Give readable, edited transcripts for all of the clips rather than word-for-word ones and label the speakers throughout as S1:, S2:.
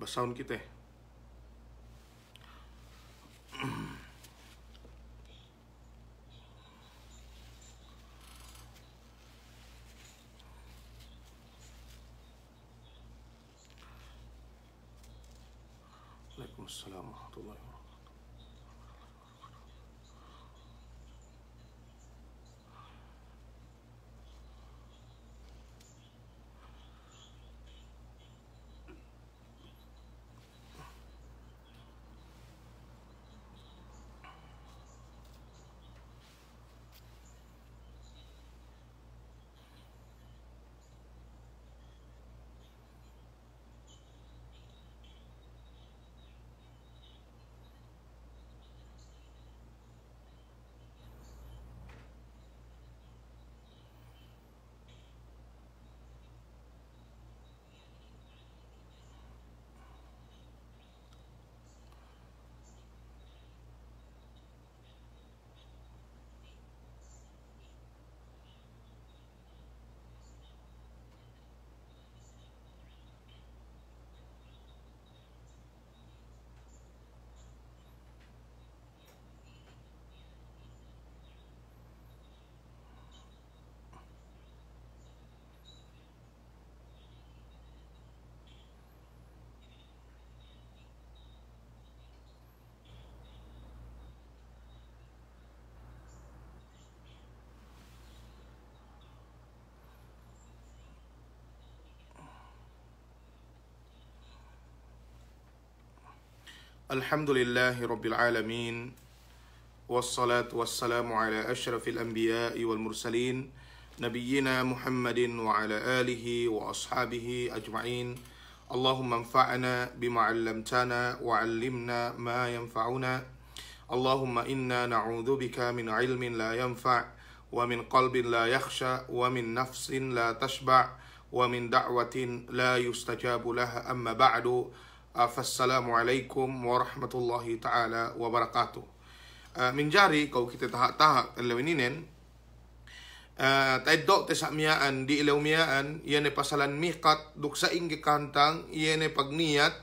S1: Basahon kita. Waalaikumsalam warahmatullahi wabarakatuh. Alhamdulillahi Rabbil Alamin. Wassalatu wassalamu ala ashrafil anbiya'i wal mursalin Nabiyyina Muhammadin wa ala alihi wa ashabihi ajma'in. Allahumma anfa'na bima 'allamtana wa 'allimna ma yanfa'una. Allahumma inna na'udzubika min 'ilmin la yanfa' wa min qalbin la yakhsha wa min nafsin la tashba' wa min da'watin la yustajabu laha amma ba'du. Assalamualaikum warahmatullahi ta'ala wabarakatuh. Minjari kau kita tahak-tahak lewininen taidok te sakmiaan di ilawmiaan yene pasalan miqat duk sa ingge kantang yene pagniat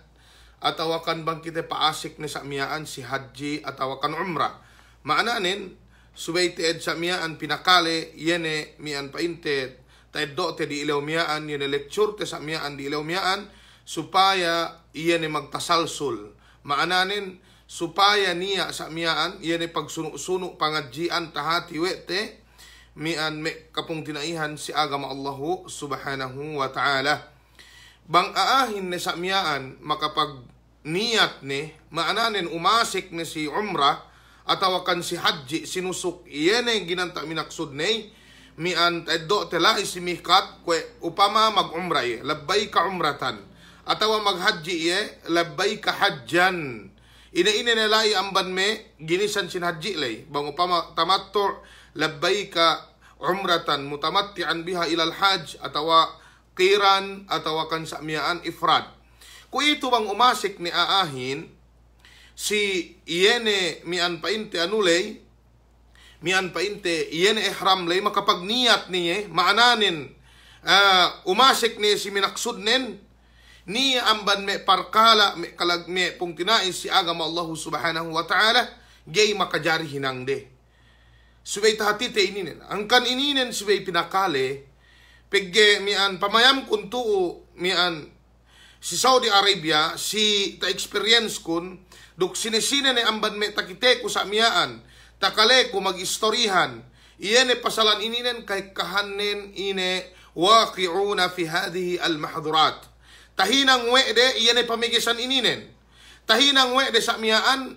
S1: atau akan bang kita paasik ne sakmiaan si haji atau akan umrah. Maananin subay te ed sakmiaan pinakale yene mian painted taidok te di ilawmiaan yene lecture te sakmiaan di ilawmiaan supaya ia ni magtasalsul. Maananin supaya niya sa miyaan ia ni pagsunok-sunok pangadjian tahati wete mian me kapung tinaihan si agama Allahu subhanahu wa ta'ala. Bang aahin ni sa miyaan makapag niyat ni maananin umasik ni si umrah atau akan si haji sinusuk iya ni ginanta minaksud ni mian teddo tela isimikat kwe upama mag-umrah labbay ka umratan atau maghaji labbaika hajjan. Ina nilai amban me ginisan sin haji lay bang upama tamattu labbaika umratan mutamatti'an biha ilal hajj atau qiran atau kan sa'miyaan ifrad. Ku itu bang umasik ni aahin si iyene mian painte anulay mian painte iyene ihram lay makapag niyat niye maananin umasik ni si minaksud nen ni amban me parkala me kalag me pung tinais si agama Allah subhanahu wa ta'ala gay makajari hinang de. Subay tahati te ininen. Angkan ininen subay pinakale pegge mian pamayam kuntu mian si Saudi Arabia si ta experience kun duk sinesine ne amban me takite ku sa miaan takale ku magistorihan iyene pasalan ininen kay kahanen ine waqi'una fi hadhihi al mahdhurat. Tahinang wede iyan ay pamigisan ininen. Tahinang wede sa miyaan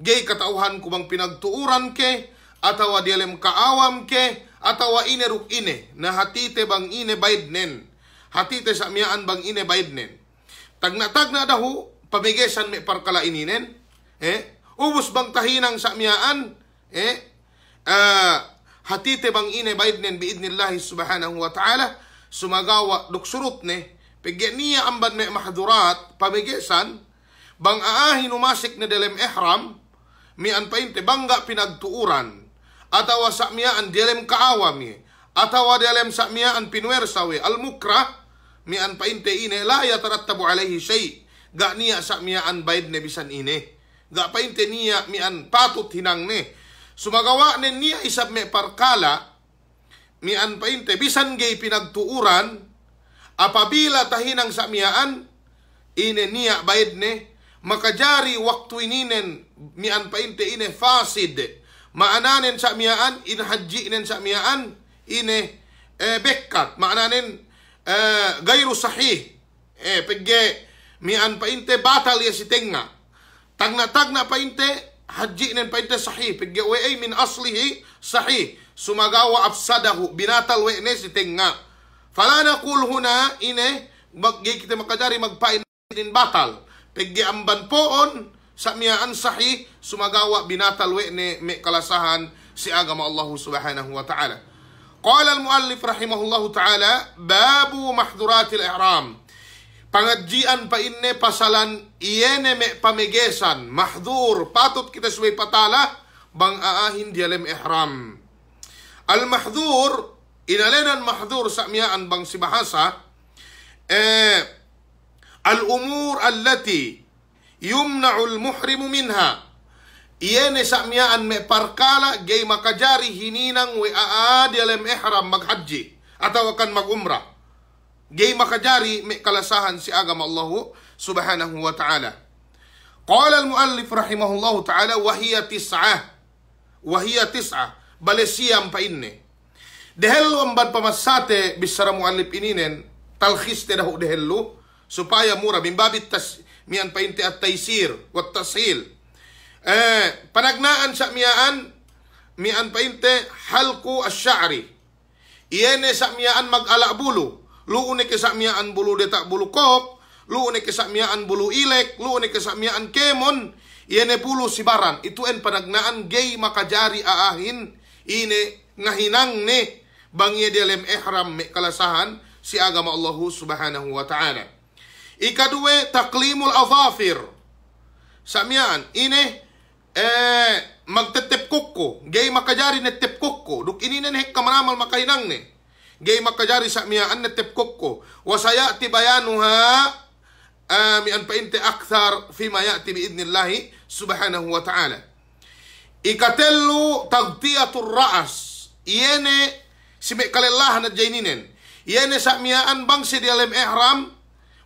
S1: gay katauhan ko bang pinagtuuran ke atawa dialem kaawam ke atawa ine ruk ine na hatite bang ine baydnen. Hatite sa miyaan bang ine baydnen. Tagna dahu pamigisan me parkala ininen. Ubus bang tahinang sa miyaan hatite bang ine baydnen biidnillahi subhanahu wa ta'ala sumagawa duksurut ne pegge niya amban me mahdurat pamigisan bang aahin umasik na dalem ihram mian painte bangga pinagtuuran atawa sa miyaan dalem kaawami atawa dalem sa miyaan pinwersawe al mukrah mian painte ine la yatarattabu alayhi shay Ga niya sa miyaan bayad ne bisan ine. Ga painte niya mian patut hinang ne. Sumagawa nen niya isab me parkala, mian painte bisan gay pinagtuuran, apabila tahinang sa miyaan, ine niya bayad ne, makajari waktu ininen, mian painte ine fasid, maananen sa miyaan, inhaji inen sa miyaan, ine bekkat, maananen gayru sahih, pegge, mian painte batal ya si tenga, tagna painte, haji nen painte sahih, pegge ay min aslihi sahih, sumagawa afsadahu, binatal ne si tenga. Fala naqul huna ine, kita makajari magpain din batal. Pegge amban poon sa miyaan sahih, sumagawa binatal ne me kalasahan si agama Allah subhanahu wa ta'ala. Qala al-muallif rahimahullahu ta'ala, babu mahduratil ihram. Pangadjian pa inne pasalan iyene me pamegesan, mahdur, patut kita suway patala, bang aahin dialem ihram. Al-mahdur, inalenan mahdur sa miyaan bang si bahasa, al-umur allati yumna'ul muhrimu minha. Iyene sa miyaan me parkala, gay makajari hininang we aadialem ihram maghaji, ataw kan magumrah. Gay makajari may kalasahan si agama Allah subhanahu wa ta'ala. Qala al-muallif rahimahullahu ta'ala, wahiya tis'ah. Wahiya tis'ah. Balesiyam pa inne. Dehelo amban pamasate bisara muallif ininen, talkhis te dahu dehelo, supaya mura, bimbabit mian pa inte at taysir, wat tashil. Panagnaan sa mian pa inte, halku asyari. Iyene sa miyaan mag-ala bulu. Luune ke sa miyaan bulu detak bulu kok, luune ke sa miyaan bulu ilek, luune ke sa miyaan kemon, iyene bulu sibaran. Itu en panagnaan gay makajari aahin, ine ngahinang ne, bangye dilem ihram me kalasahan, si agama Allah subhanahu wa ta'ala. Ikadue, taklimul azafir. Sa miyaan, ine, magtetep kukko, gay makajari netep kukko, duk ininen hek kamaramal makahinang ne. Gay makajari sa miyaan na tepkok wasayati bayanuha mian painte akthar fima yati biidnillahi subhanahu wa ta'ala. Ikatellu tagtiyatur ra'as. Iyene si may kalilahan na jaininen. Iyene sa miyaan bang si dialem ihram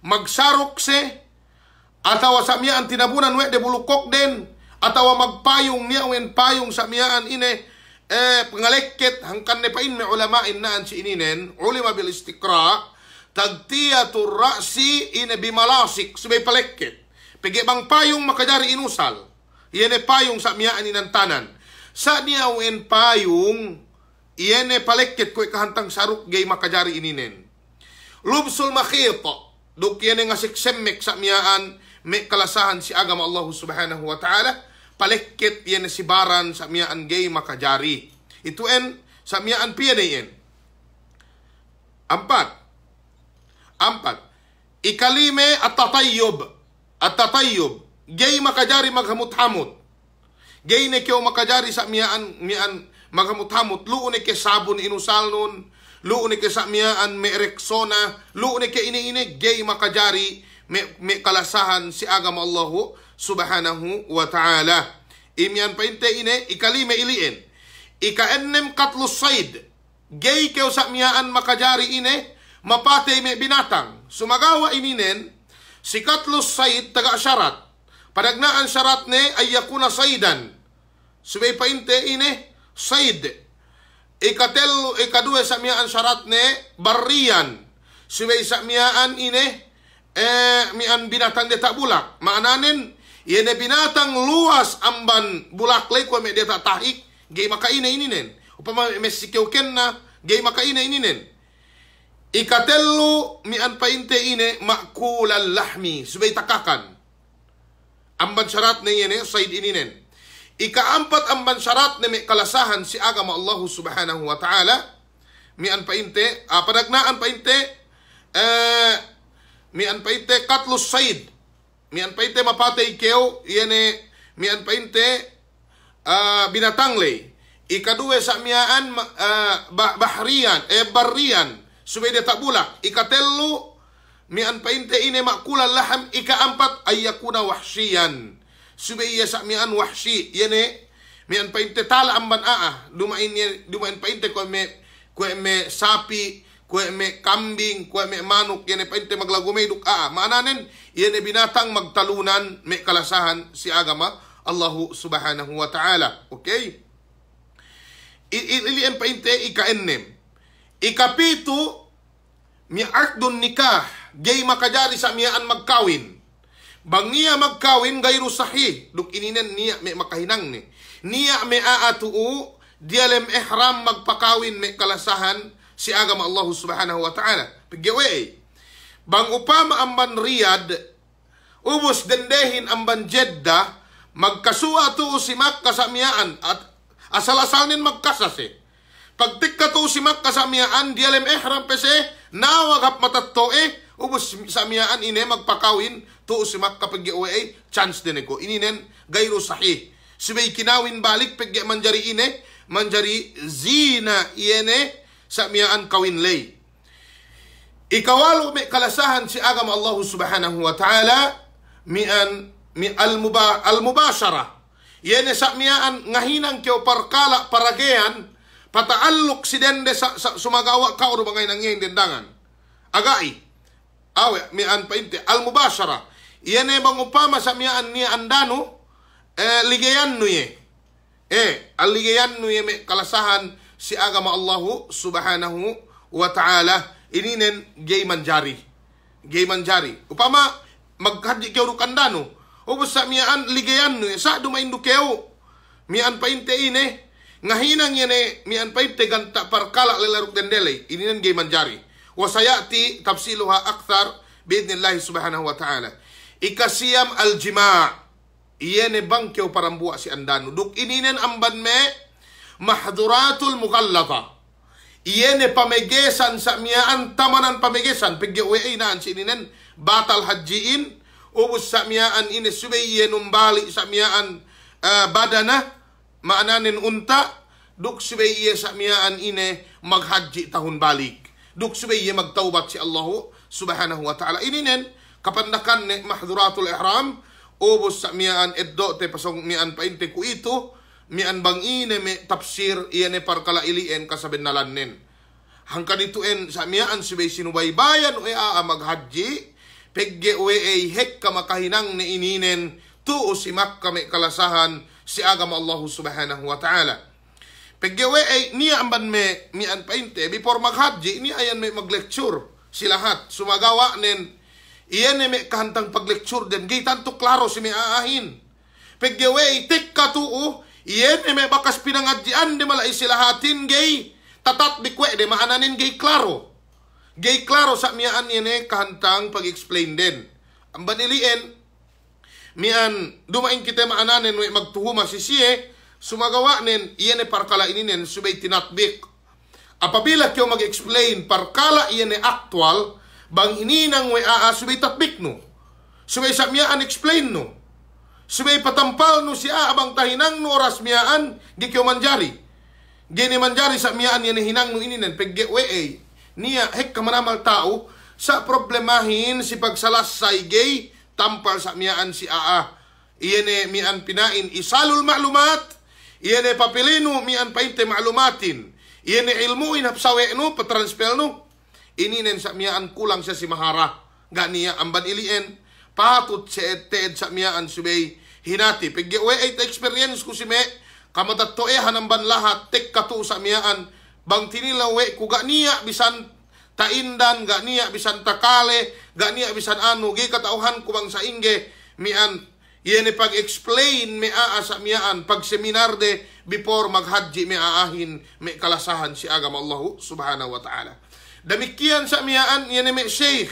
S1: magsarok se atawa sa miyaan tinabunan we de bulukok den atawa magpayong niya wen payong sa miyaan ine pengaleket hangkan ne pain me ulama innaan si ininen ulama bil istiqra tagtiyatur ra'si ine bimalasik subay paleket pege bang payong makajari inusal yene payong sa miyaan inantanan sa niya wen payong yene paleket ko kahantang saruk gay makajari ininen lubsul makhita duk yene nga siksemmek sa miyaan me kalasahan si agama Allah subhanahu wa ta'ala paleket yan si baran sa miyaan gay makajari. Itu en sa miyaan piyane yan. Ampat. Ikalime at tatayyub. At tatayyub. Gay makajari maghamut-hamut. Gay ne kyo makajari sa miyaan maghamut-hamut. Luune ke sabon inusal nun. Luune ke sa miyaan me reksona. Luune ke ini gay makajari me kalasahan si agama Allah subhanahu wa ta'ala. Imyan painte ine, ikalime iliin. Ika-ennem katlus said. Gay keo sa miyaan makajari ine, mapatay me binatang. Sumagawa ininen, si katlus said taga syarat. Padagnaan syarat ne ay yakuna saidan. Subay painte ine, said. Ikadue sa miyaan syarat ne, barriyan. Subay sa miyaan ine, mian binatang deta bulak. Maananin, yene binatang luas amban bulak lay ko me deta tahik, gay makaina ininen. Upama mesikeuken na, gay makaina ininen. Ikatello mian painte ine, makulal lahmi, subay takakan. Amban syarat na yene, said ininen. Ikaampat amban syarat na may kalasahan si agama Allah subhanahu wa ta'ala. Mian painte, padagnaan painte, mian painte katlus said. Mian painte mapatay keo, yene mian painte binatang lay. Ikadue sa miyaan barriyan, subay de tabulak. Ikatello mian painte ine makulal laham ika-4 ayakuna wahshiyan. Subaya sa mian wahshi yene mian painte tala amban dumain painte ko me sapi, ko me kambing, ko me manok yene painte maglagumay duk maananen yene binatang magtalunan me kalasahan si agama Allahu subhanahu wa ta'ala. Okay? Ilian painte ika-6 ika-7 mi akdun nikah gay makajari sa miyaan magkawin. Bang niya magkawin gayro sahih duk ininen niya me makahinang ni. Niya me aatu dialem ihram magpakawin me kalasahan si agama Allah subhanahu wa ta'ala. Pagyawe bang upama amban Riyadh ubos dendehin amban Jeddah magkasuwa tu si Makkah sa miyaan at asalasanin magkasase. Pagtikka tu si Makkah sa miyaan dialem ihram pese nawagap matatto ubos sa miyaan ine magpakawin tu si Makkah pagyawe chance din ko ininen gayro sahih. Subay kinawin balik pagya manjari ine manjari zina iene sa miyaan kawin lay. Ikawalo may kalasahan si agama Allah subhanahu wa ta'ala mian al-mubashara. Iene sa miyaan ngahinang kyo parkala paragean pataallok si dende sa sumagawa ka o bangay nangyayin dendangan. Agai. Awe mian painte al-mubashara. Iene bang upama sa miyaan niya andano ligayan nuye. Al-ligayan nuye may kalasahan si agama Allah subhanahu wa ta'ala ininen gay manjari. Gay manjari. Upama maghaji kyo rukandano. Ubos sa miyaan ligayan nuye. Sa dumain dukeo. Mian painte ine. Ngahinang yene mian painte ganta parkala lelaruk dendele. Ininen gay manjari. Wasayati tafsiluha akthar biidnillahi subhanahu wa ta'ala. Ikasiyam al-jima' iyene bangkyo parambuwa si andano. Duk ininen amban me mahduratul mukallata. Iyene pamegesan sa miyaan tamanan pamegesan. Pagyawe naan si ininen batal hajiin. Ubus sa miyaan ine subay numbali sa miyaan badana. Maananin unta. Duk subay sa miyaan ine maghaji tahun balik. Duk subay magtaubat si Allahu subhanahu wa ta'ala. Ininen kapandakan ne mahduratul ihram. Ubus sa miyaan eddo te pasong miyaan painte ku ito. Mian bang ine me tafsir iyane parkala ilien kasaben nalannen. Hangka dituen sa miyaan sibay sinubaybayan o maghaji pegge hek ka makahinang ne ininen tuo si Makkah me kalasahan si agama Allah subhanahu wa ta'ala. Pegge niya amban me mian painte before maghaji ni ayan me maglecture si lahat sumagawa nen iyane me kahantang paglecture den gay tanto klaro si me aahin. Pegge tek ka tuo iyan may bakas pinangadjian di malay silahatin gay tatat bikwe di maananin gay klaro. Gay klaro sa miyaan yun kahantang pag-explain din. Ang banilien, miyan dumain kita maananin magtuhuma si siye, sumagawa nin, iyan parkala ininen subay tinatbik. Apabila kyo mag-explain parkala iyan actual, bang ininang subay tatbik no. Subay sa miyaan explain no. Subay patampal no siya abang tahinang no oras miyaan di kyo manjari. Gini manjari sa miyaan yan hinang no ininen pegge niya hek kamanamal tao sa problemahin si pagsalasay gay tampal sa miyaan si iyene miyaan pinain isalul ma'lumat iyene papilino miyaan painte ma'lumatin iyene ilmuin hapsawe no patransfer no ininen sa miyaan kulang siya si mahara ganiya amban ilien patut teed sa miyaan subay hinati. Pagyawe ay experience ko si me kamatatto hanamban lahat tek katu sa miyaan bang tinilawe kuga niya bisan taindan ga niya bisan takale ga niya bisan ano gi katauhan ko bang sa inge mian yene pag-explain me sa miyaan pag seminar de before maghaji me aahin me kalasahan si agama Allah subhanahu wa ta'ala. Damikian sa miyaan yene me sheikh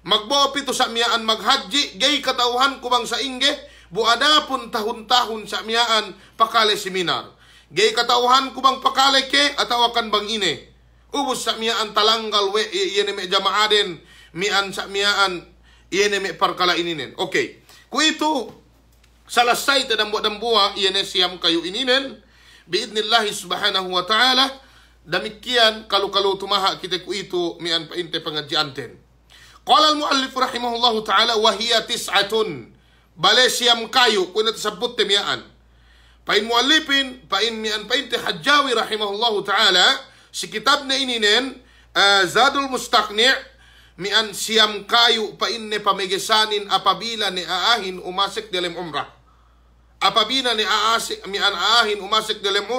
S1: magbopito sa miyaan maghaji gay katauhan ko bang sa inge buada pun tahun-tahun sa miyaan pakale seminar gay katauhan ko bang pakale ke atawakan bang ine ubos sa miyaan talanggal yene me jamaaden mian sa miyaan yene me parkala ininen. Okay, ku itu salasay tadambo-dambuwa yene siyam kayo ininen biidnillahi subhanahu wa ta'ala. Damikian kalu tumaha kita ku itu mian painte pangadjianten. Qala al-muallif rahimahullahu ta'ala wa hiya tis'atun. Bale siyam kayu kuna tasabut temiyaan. Pain muallifin pain mian pain te Hajjawi rahimahullahu ta'ala si kitab na ininen Zadul Mustaqni' mian siyam kayu pain ne pamegesanin apabila ni aahin umasik dalam umrah. Apabila ni aasik mian aahin umasik dalam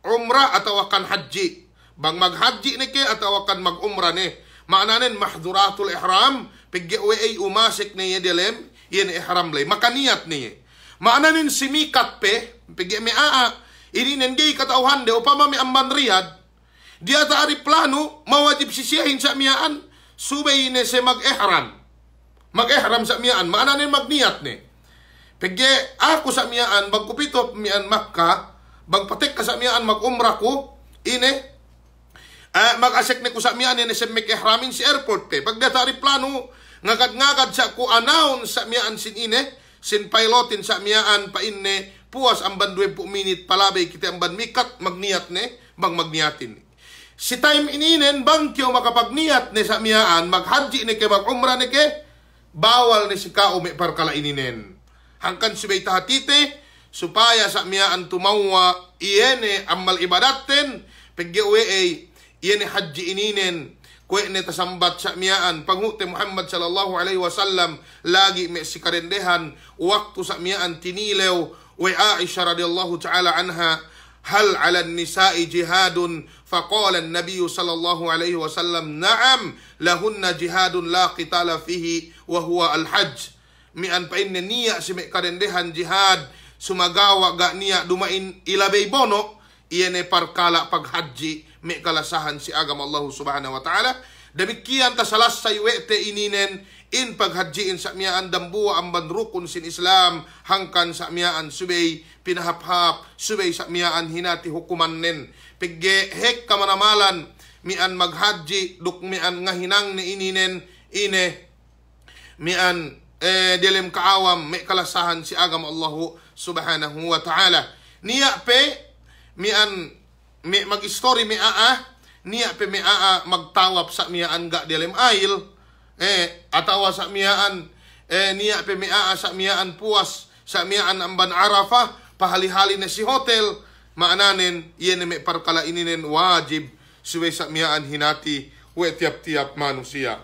S1: umrah atau akan haji. Bang maghaji ni ke atau akan mag-umrah ni. Maknanen mahduratul ihram pigge ay umasik ni dalam yen ihram lay. Maka niat ni. Maknanen simikat pe pigge mi ini nengay katauhan de upama mi amban riyad. Dia taari plano mawajib sisiyahin sa miyaan subay ni se mag-ihram. Mag-ihram sa miyaan. Maknanen magniat ni. Pigge ako sa miyaan bagkupito miyaan Makkah bagpatek ka sa miyaan mag-umrah ko ini mag-asik ni ko sa miyaan ni sa mag-ihramin si airport pe. Pag datari plano ngagad-ngagad sa ko announce sa miyaan sin ine sin pilotin sa miyaan pa inne puas ang ban 20 minute palabay kita ang ban mikat magniat ni bang magniatin. Si time ininen bang kyo makapagniat ni sa miyaan maghaji ni ke mag-umrah ni ke bawal ni si kao may parkala ininen. Hangkan subay tahatite supaya sa miyaan tumawa iyene amal ibadaten pagge ay iyene haji ininen kwe ne tasambat sa miyaan panghute Muhammad sallallahu alaihi wasallam lagi me si karendehan waktu sa miyaan tinilew wa Aisha radhiyallahu ta'ala anha hal 'ala an-nisa'i jihadun faqala an-nabiy sallallahu alaihi wasallam na'am lahunna jihadun la qitala fihi wa huwa al-hajj mian pa inne niya si me karendehan jihad sumagawa ga niya dumain ilabay bono iyene parkala paghaji may kalasahan si agama Allah subhanahu wa ta'ala. Demikian tasalas sa iwete ininen in paghajiin sa miyaan dambuwa ang bandrukon sin Islam hangkan sa miyaan subay pinahaphap subay sa miyaan hinati hukuman nen. Pigge hek kamanamalan mian maghaji duk mian nga hinang ni ininen ine mian dilem kaawam may kalasahan si agama Allah subhanahu wa ta'ala. Niya pe mian mi mag-story mi niya pe mi magtawap sa miyaan ga dilem ail atawa sa miyaan niya pe mi sa miyaan puas sa miyaan amban Arafah pahali-hali na si hotel maananen yen mi parkala ininen wajib suway sa miyaan hinati we tiap-tiap manusia.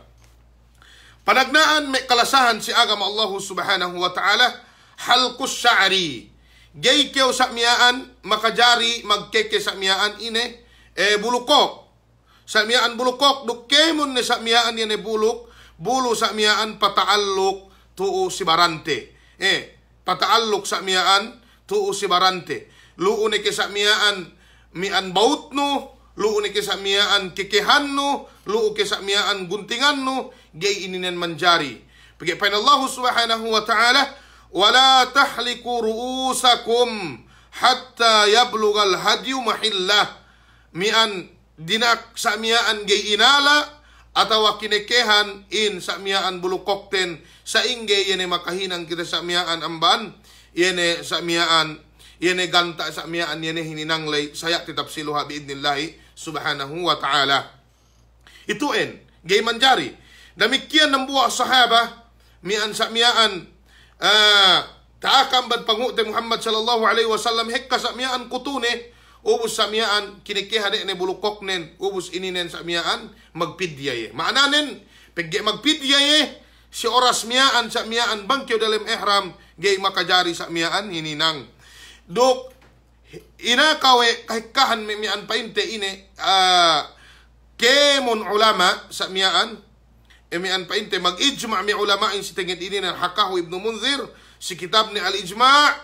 S1: Panagnaan may kalasahan si agama Allah subhanahu wa ta'ala halqus sya'ri. Gay kyo sa miyaan makajari magkeke sa miyaan ine bulukok. Sa miyaan bulukok dukemon ne sa miyaan ine buluk bulo sa miyaan pataallok tuu si barante. Pataallok sa miyaan tuu si barante. Luon ke sa miyaan mian bautno, luon ke sa miyaan kekehanno, luon ke sa miyaan guntinganno gay ininen manjari. Pagay pa Allah subhanahu wa ta'ala wala tahliku ru'usakum hatta yablugal hadyu mahillah mian dinak sa miyaan gay inala atawa kinekehan in sa miyaan bulukokten sa ingge yene makahinang kita sa miyaan amban yene sa miyaan yene ganta sa miyaan yene hininanglay saya titapsiluha biidnillahi subhanahu wa ta'ala. Ituin gay manjari damikian ng buwa sahaba mian sa miyaan taakambad pangute Muhammad sallallahu alaihi wasallam hekka sa miyaan kutune ubus sa miyaan kinikihade ne bulukok nen ubus ininen sa miyaan magpidyaye maananen pegge magpidyaye si oras miyaan sa miyaan bangkyo dalam ihram gay makajari sa miyaan hininang dok inakawe kahikahan miyaan painte ine kemon ulama sa miyaan mian painte mag-ijma' mi ulama'in si tenged ini ng hakahu Ibnu Munzir si kitab ni al-ijma'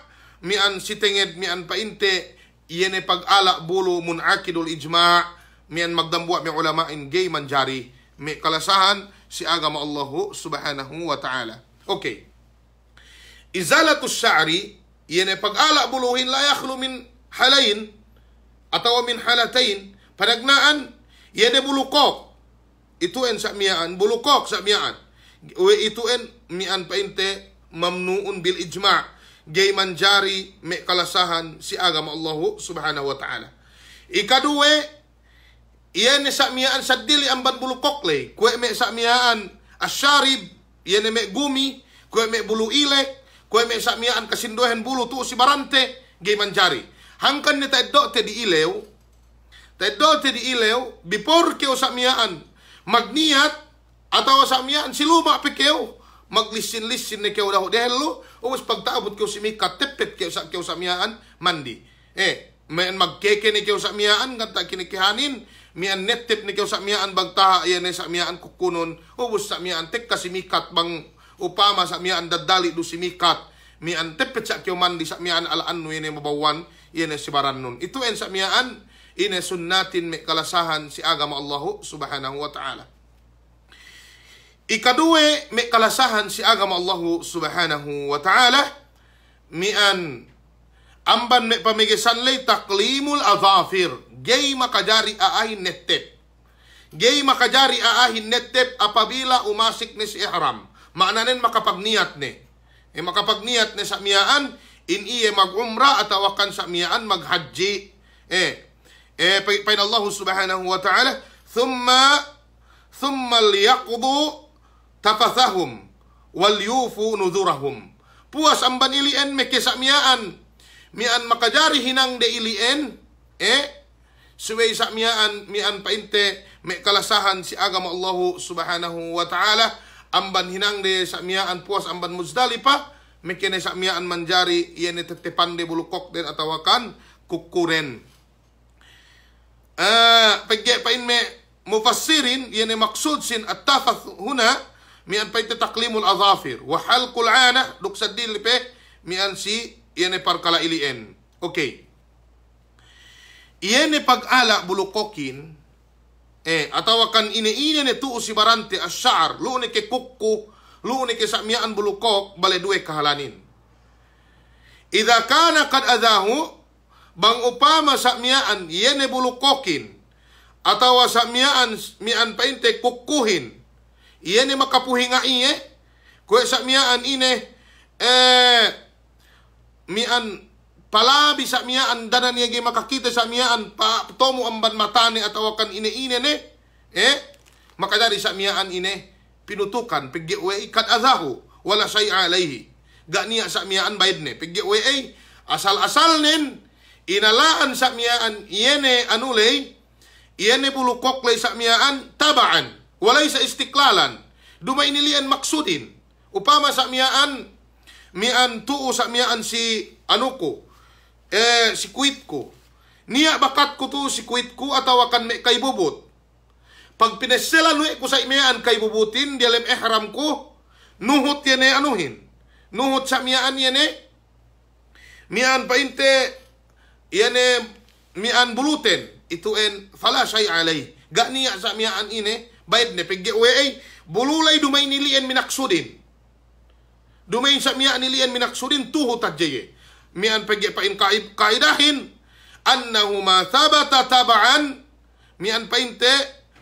S1: mian si tenged mian painte yene pag-ala bulo munakidul ijma' mian magdambuwa mi ulama'in gay manjari mi kalasahan si agama Allah subhanahu wa ta'ala. Okay. Izalatus sya'ri yene pag-ala buluhin la yakhlu min halayn atawa min halatayn panagnaan yene bulukok ituen sa miyaan bulukok sa miyaan we ituen mian painte mamnuun bil ijma' gay manjari me kalasahan si agama Allah subhanahu wa ta'ala. Ikaduwe iyan sa miyaan sa dili amban bulukok lay kwe me sa miyaan asyarib yene me gumi kue me bulu ilek kue me sakmiaan kasindohen bulu tu si barante gay manjari hangkan ni taeddo te di ilew before keo sakmiaan magniat atau sakmiaan siluma pikeo maglisin-lisin ni keo daho dehelo umus pagtaabot keo simikat tepet keo sakmiaan mandi mayan magkeke ni keo sakmiaan kanta kinikihanin mian netip ni keo sakmiaan bagtaha yan sakmiaan kukunon ubus sakmiaan tek kasimikat bang upama sakmiaan dadali do simikat mian tepet sa keo mandi sakmiaan alaan no yan mabawan yan si barannon itu en sakmiaan ine sunnatin me kalasahan si agama Allah subhanahu wa ta'ala. Ikaduwe me kalasahan si agama Allah subhanahu wa ta'ala mian amban me pamigisan lay taklimul adhafir gay makajari aahin nettep. Gay makajari aahin nettep apabila umasik ni si ihram. Maananin makapagniat ni. Makapagniat ni sa miyaan in iye mag-umra at awakan sa miyaan mag-haji. Pain Allah subhanahu wa ta'ala thumma liyaqdu tafathahum wal yufu nudurahum. Puas ang banilian me kisamiaan mian makajari hinang de ilien suway sa mian painte me kalasahan si agama Allah subhanahu wa ta'ala amban hinang de sa mian puas amban Muzdalifah me kene sa mian manjari iyan tetepan de bulukok den atawakan kukuren. Pain me mufassirin iyan maksud sin at-tafath huna mian painte taklimul adhafir wa halqul ana duksad dilipe mian si iyan parkala ilien. Okay. Iyan pag-ala bulukokin atawakan ine tu si barante asyar luune ke kukku luune ke sakmiaan bulukok bale duwe kahalanin. Idza kana qad adahu bang upama sakmiaan iyan bulukokin atawa sakmiaan mian painte kukkuhin iyan makapuhinga iye kue sakmiaan ine mian palabi sa miyaan danan yagi makakita sa miyaan pa tomo amban matane at awakan ine ne makadari sa miyaan ine pinutukan piggiwe kad azahu wala say alayhi ganiya sa miyaan bayad ne piggiwe asal-asal nen inalaan sa miyaan iyene anulay iyene bulukok lay sa miyaan tabaan walay sa istiklalan dumay nilian maksudin upama sa miyaan mian tuo sa miyaan si anuko si kuit ko niya bakat ko to si kuit ko atawakan me kay bubut pag pineselan ko sa miyaan kay bubutin dialem ihram ko nuhot yan anuhin nuhot sa miyaan yan mian painte yan mian buluten ito fala shay alay ga niya sa miyaan ine bayad ne piggiwe bululay dumay nilian minaksudin dumain sa miya nilian minaksudin tuhot adjaye. Mian pagyapain kaidahin annahu ma thabata tabaan mian painte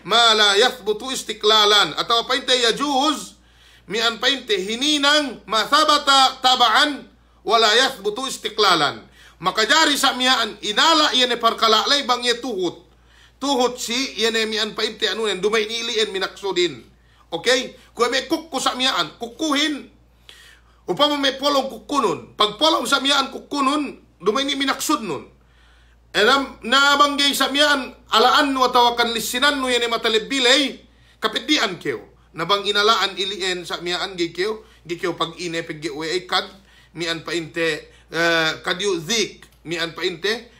S1: ma la yathbutu istiklalan atau painte yajuz mian painte hininang ma thabata tabaan wala yathbutu istiklalan. Makajari sa miyaan inala iyan parkalalay bang ye tuhot si iyan mian painte anunen dumay nilian minaksudin. Okay? Kung may kukku sa miyaan kukuhin upama may polong kukunun. Pag polong sa miyaan kukunun, dumay ni minaksud nun. Nabanggay sa miyaan, alaan no atawakan lisinan no yan matalibilay, kapitian keo. Nabang inalaan ilien sa miyaan gikeo pag ine paggiwe ay kad, mian painte, kadyo zik, mian painte,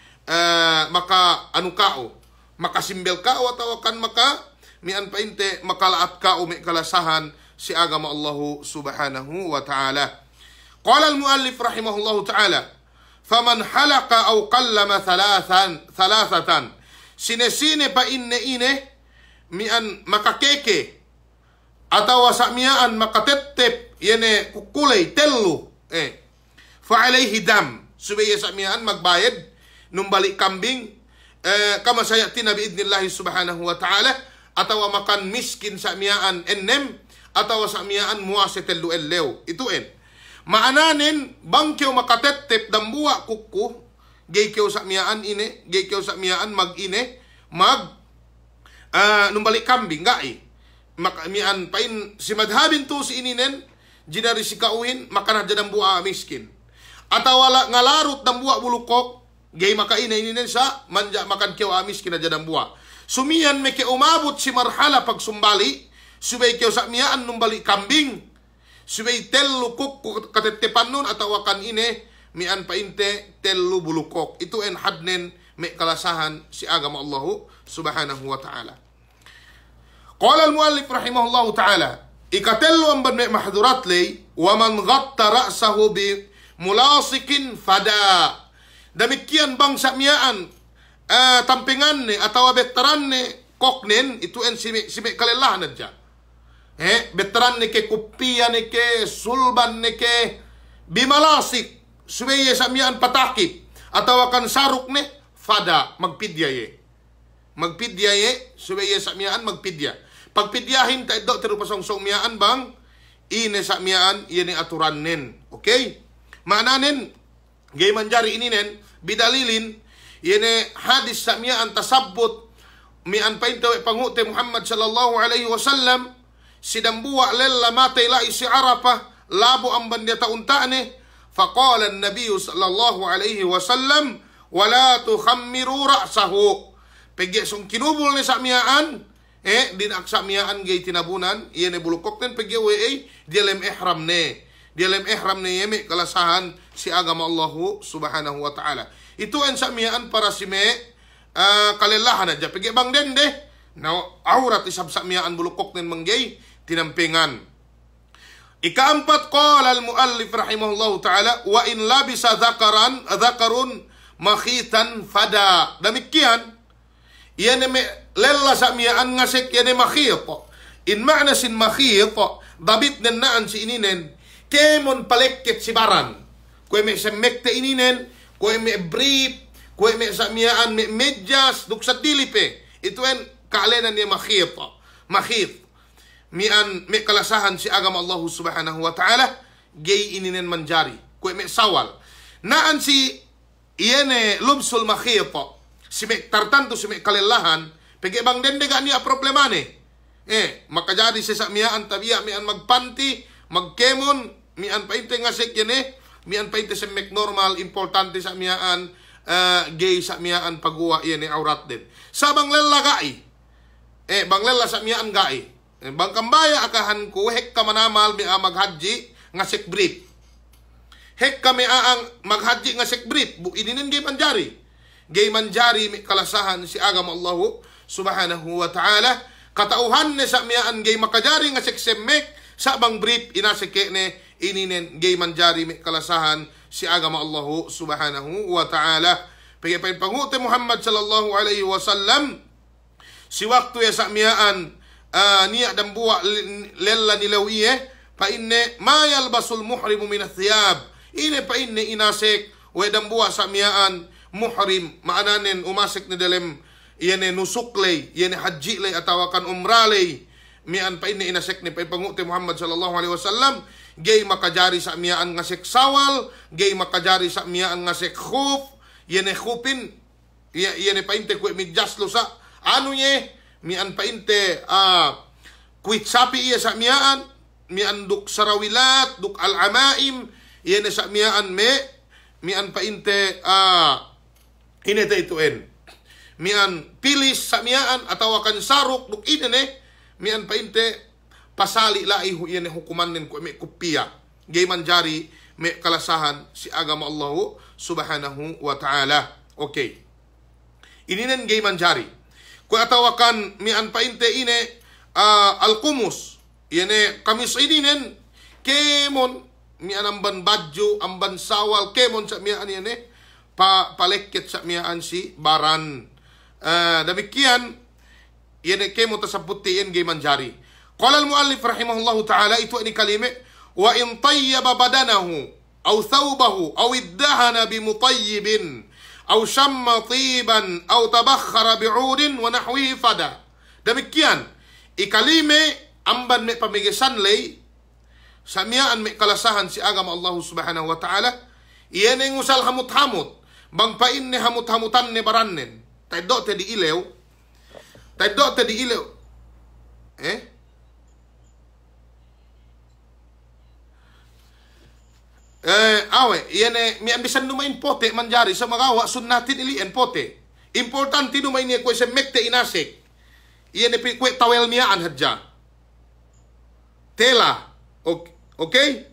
S1: maka anukao, makasimbel kao atawakan maka, mian painte, makalaat kao may kalasahan, si agama Allah subhanahu wa ta'ala. Qala al-muallif rahimahullahu ta'ala, faman halaka aw qallama thalathatan, sinesine pa ine mian makakeke, atawa sa miyaan makatettep, yene kukulay, tello, fa alayhi dam, subaya sa miyaan magbayad, nung balik kambing, kamasayatin na biidnillahi subhanahu wa ta'ala, atawa makan miskin sa miyaan ennem, atawa sa miyaan muwaset el-lew. Ituin. Maananin, bangkyo makatettep dambuwa kukku, gaykyo sa miyaan ine, gaykyo sa miyaan mag-ine, numbalik kambing, gai. mian pain si madhabin tu si ininen jinari si kauhin makan aja dan buah miskin. Atau wala ngalarut dan buah bulukok gay maka ininen sa manja makan keu miskin aja dan buah. Sumian meke umabot si marhala pag sumbali subay keu sa mian numbali kambing subay tellu kuk katetepan nun atau wakan ine mian painte tellu bulukok. Itu en hadnen me kalasahan si agama Allah subhanahu wa ta'ala. Qala al-muallif rahimahullah ta'ala ikatellu amban me mahdurat lay wa man ghatta ra'sahu bi mulasikin fada. Demikian bangsa miaan tampingan ni atau veteran ni koknen itu en sime kalelah nadja. Veteran ni ke kupia ni ke sulban ni ke bimalasik suweye sa miaan patakip atau akan saruk ni fada magpidyaye. Magpidyaye suweye sa miaan magpidya. Pagpidyahin tayo do teru pasong miaan bang ine sa miaan yene aturan nen. Okay? Mananen gay manjari ininen bidalilin yene hadis sa miaan tasabbut mian painto pangute Muhammad sallallahu alaihi wasallam sidambuwa lella matay la isi arapa labo ang bandia tauntaane faqala an-nabiy sallallahu alaihi wasallam wala tukhammiru ra'sahu pegi sung kinubul ni sa miaan din aksa miaan gay tinabunan yene bulukok ten pegi we dilem ihram ne yeme kalasahan si agama Allah subhanahu wa ta'ala. Itu en sa miaan para si me kalelahan aja pegi bang den deh na aurat isab sa miaan bulukok nen manggay tinampingan. Ikaampat qala al-muallif rahimahullah ta'ala wa in labisa dhakarun makhitan fada. Demikian yene me lella sa miaan ngasek yene makhit. In ma'na sin makhit dabit nen naan si ininen kemon palekket si baran. Kue me semekte ininen, kue me brief, kue me sa miaan me medyas duk sa dilipe. Itu en kaalenan ni makhit. Makhit. Mian me kalasahan si agama Allah subhanahu wa ta'ala gay ininen manjari. Kue me sawal. Naan si iene lubsul makhit. Si me tartanto si me kalelahan, pege bang dende ga niya problemane. Makajari sa miaan tabiya mian magpanti, magkemon, mian painte ngasek yene, mian painte semek normal, importante sa miaan, gay sa miaan pagua yene aurat din. Sabang lela gai, bang lela sa miaan gai, bang kambaya akahan ko, hek ka manamal mi maghaji ngasek brief. Hek kami ang maghaji ngasek brief, bu ininin gay manjari. Gay manjari mi kalasahan si agama Allah subhanahu wa ta'ala, katauhan ne sa miaan gay makajari ngasek semek, sa bang brief inasike ne ininen gay manjari mi kalasahan si agama Allah subhanahu wa ta'ala. Pagpain pangute Muhammad sallallahu alaihi wasallam si waktu ya sa miaan niya dan buwa lella nilawiye pa inne ma yalbasul muhrimu min athiyab ine pa inne inasik we dan buwa sa miaan muhrim maananen umasik ni dalam yene nusuklay yene haji lay atawakan umralay mian pa inne inasik ni pangute Muhammad sallallahu alaihi wasallam gay makajari sa miaan ngasik sawal gay makajari sa miaan ngasik khuf yene khupin yene pa inte kwe midjaslo sa ano ye mian pa inte kuit sapi iya sa miaan mian duk sarawilat duk al-amaim yene sa miaan mian pa inte inete ituin mian pilis sa miaan atau akan saruk duk inene mian pa inte pasali lai yene hukuman nen ko me kupia gay manjari me kalasahan si agama Allah subhanahu wa ta'ala. Okay, ininen gay manjari ko atawakan mian pa inte ine al-qumus yene kamis ininen kemon mian amban badjo amban sawal kemon sa mian yene palekket sa mian si baran. Demikian yene kemon tasabutiin gay manjari. Qala al-muallif rahimahullahu ta'ala itu ini kalime wa in tayyaba badanahu aw thawbahu aw iddahana bimutayyibin aw shamma tiban aw tabakhara bi'udin wa nahwihi fada. Demikian ikalime amban me pamigisan lay samiaan me kalasahan si agama Allah subhanahu wa ta'ala iyene ngusal hamut-hamut bang pain ni hamut-hamutan ni barannen taydo te di ilew Awe, yan mian bisan numain pote manjari sa magawa sunnatin ilian pote. Importante numain niya kwe sa mekte inasik. Yan kwe tawel miyaan hadja. Tela. Okay?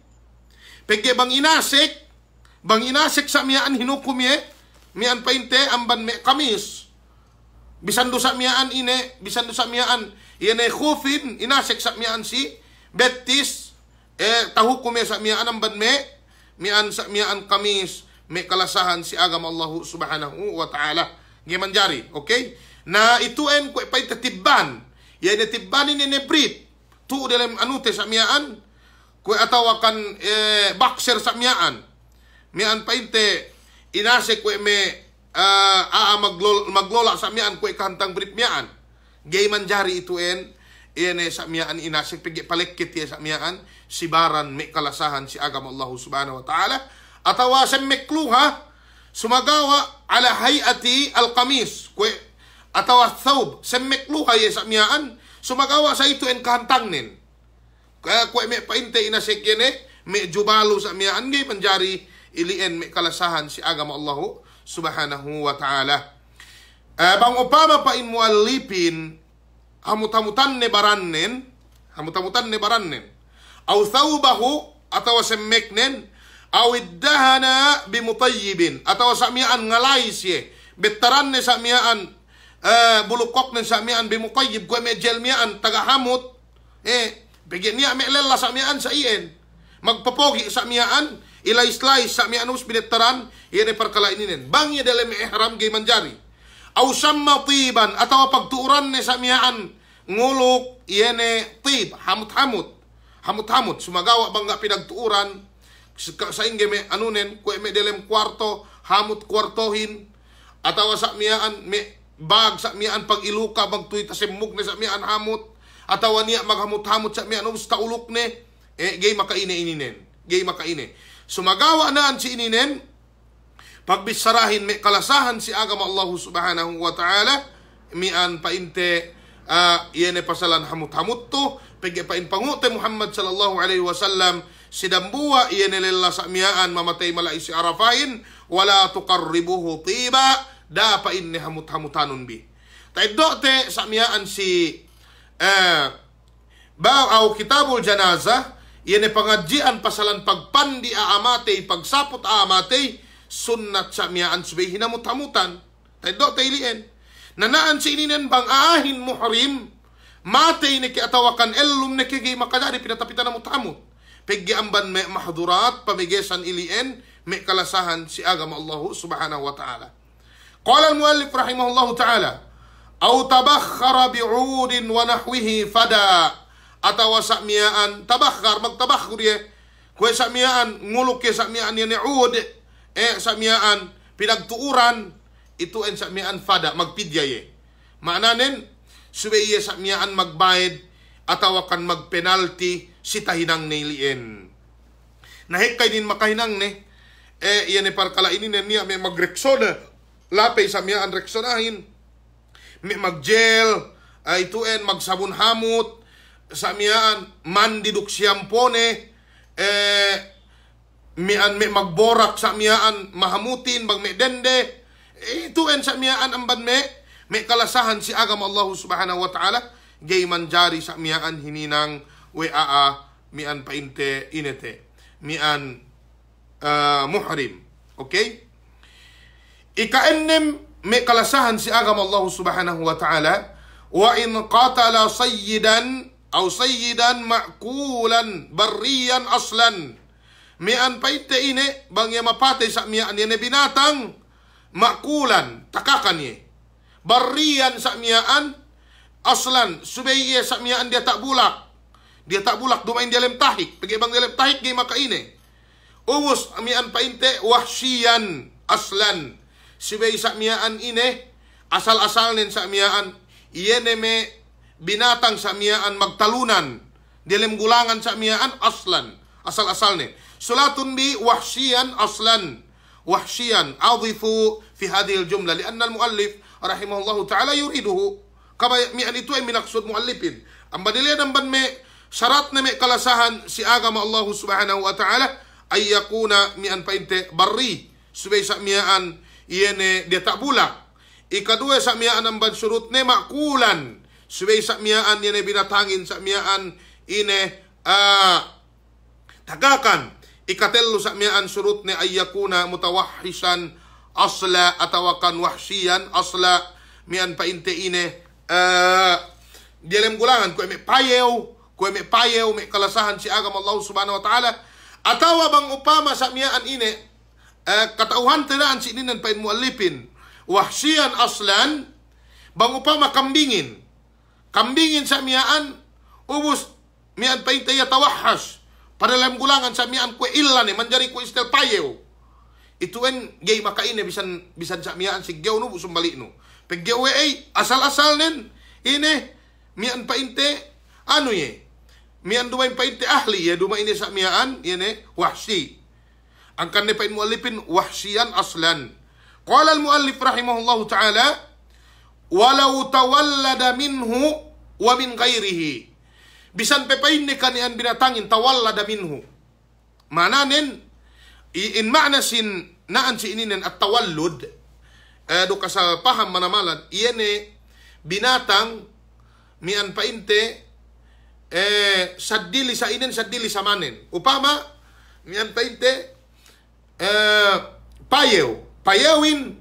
S1: Pagke bang inasik sa miyaan hinukom ye, mian painte amban me kamis. Bisan do sa miyaan bisan do sa miyaan, yan khufin, inasik sa miyaan si betis, tahukom ye sa miyaan amban me, mian sa mian kamis may kalasahan si agam Allah subhanahu wa ta'ala gimanjari, okay? Na ituen ko pay tatibban yan tibbanin ni nebrit tu dalam anute sa mian ko atawakan boxer sa mian painte inase ko me maglola sa mian ko kantang brit mian gimanjari ituen yan sa mian inasik pigi palekit ya sa mian sibaran may kalasahan si agam Allah subhanahu wa ta'ala atawa sa mekluha sumagawa ala hayati al-qamis kwe atawa thawb sa mekluha ya sa mian sumagawa sa ito en kahantang nin kaya kwe may painte inasik yan may jubalo sa mian ngay panjari ilien may kalasahan si agam Allah subhanahu wa ta'ala bang upama pa in muallipin hamut-hamutan ne barannen aw thawbahu atawa semmeknen aw iddahana bimutayyibin atawa samian ngalais ye betaran ne samian bulukok ne samian bimutayyib ko me gel mian tagahamut bigyan niya me lella samian sa ien magpapogi samian ilay-slice samian us binetaran yene perkalainin bang ye dalam ihram gay manjari aw samma tiban atawa pagtuuran ne samian nguluk yene tib hamut sumagawa bangga pinagtuuran sa inge me anunen ko me delem kwarto hamut kwartohin atawa sa miyaan me bag sa miyaan pag iluka magtuy ta semug ne sa miyaan hamut atawa niya maghamut-hamut sa miyaan us taulok ne gay makaine sumagawa naan si ininen pagbisarahin me kalasahan si agam Allah subhanahu wa ta'ala mian painte yene pasalan hamut-hamut to pege pain pangute Muhammad sallallahu alaihi wasallam sidambua yene lella sa miyaan mamatay malai si arafain wala tuqarribuhu tiba da pa inni hamut-hamutanun bi taiddote sa miyaan si au kitabul janazah yene pangadjian pasalan pagpandi aamatay pagsapot aamatay sunnat sa miyaan subay hinamut-hamutan taiddote ilien nanaan si ininen bang aahin muhrim matay ni kiatawakan elum ni kigi makadari pinatapitan na mutamut pigi amban me mahdurat pamigesan ilien me kalasahan si agama Allah subhanahu wa ta'ala qala al-muallif rahimahullah ta'ala aw tabakhara bi'udin wa nahwihi fada atawa sa miyaan tabakhar magtabakhur ye kwe sa miyaan nguluk ye sa miyaan yan ud sa miyaan pinagtuuran ito en sa miyaan fada magpidya ye maananen subeye sa miyaan magbayad atawakan magpenalty si tahinang nilien nahikay din makahinang ne yan parkala ini niya may magreksona lapay sa miyaan reksonahin may maggel ituen magsabon hamut sa miyaan mandiduk siyampone mian may magborak sa miyaan mahamutin bang may dende ituen sa miyaan amban may kalasahan si agam Allah subhanahu wa ta'ala gay manjari sa miyaan hininang mian painte inete mian muhrim okay ikaennem may kalasahan si agam Allah subhanahu wa ta'ala wa in qatala sayyidan aw sayyidan ma'kulan barriyan aslan mian painte ine bang mapatay sa miyaan yan binatang ma'kulan takakan ye barriyan sa miyaan aslan subay sa miyaan dia tak bulak dumain dia lem tahik pagi bang dia lem tahik gay makaine uwos miyaan painte wahsyian aslan subay sa miyaan ine asal-asal nin sa miyaan iyene me binatang sa miyaan magtalunan dia lem gulangan sa miyaan aslan asal-asal nin sulatun bi wahsyian aslan wahsyian adhifu fi hadhihi al-jumla lianna al-muallif rahimahullahu ta'ala yuriduhu kaba mian itu ay minaksud muallifin ang badilian ang ban me syarat na me kalasahan si agama Allah subhanahu wa ta'ala ayyakuna mian painte barri subay sa miaan iyene dia tak bulak. Ikadua sa miaan ang bansurut ne makulan subay sa miaan iyene binatangin sa miaan ine tagakan. Ikatello sa miaan surut ne ayyakuna mutawahhisan asla atawakan wahsiyan asla mian painte ine dialam gulangan ko may payew may kalasahan si agam Allah subhanahu wa ta'ala atawa bang upama sa miyaan ine katauhan tinaan si ininan pain muallipin wahsiyan aslan bang upama kambingin sa miyaan ubus miyaan pain tayo tawahas padalam gulangan sa miyaan ko ilan manjari ko istel payew ituan gay makaine bisan sa miyaan si gyaw no busong bali no pagyaw ay asal-asal nen ine mian painte ano ye mian dumay painte ahli ya dumay ini sa miaan ine wahsi ang kanne pain muallifin wahsiyan aslan qala al muallif rahimahullahu ta'ala walau tawallada minhu wa min ghairihi bisan pepain ni kanian binatangin tawallada minhu mananen in ma'na sin naan si ininen at tawallud do kasal paham manamalan iyene binatang mian painte sadili sa inen sadili sa manen upama mian painte payewin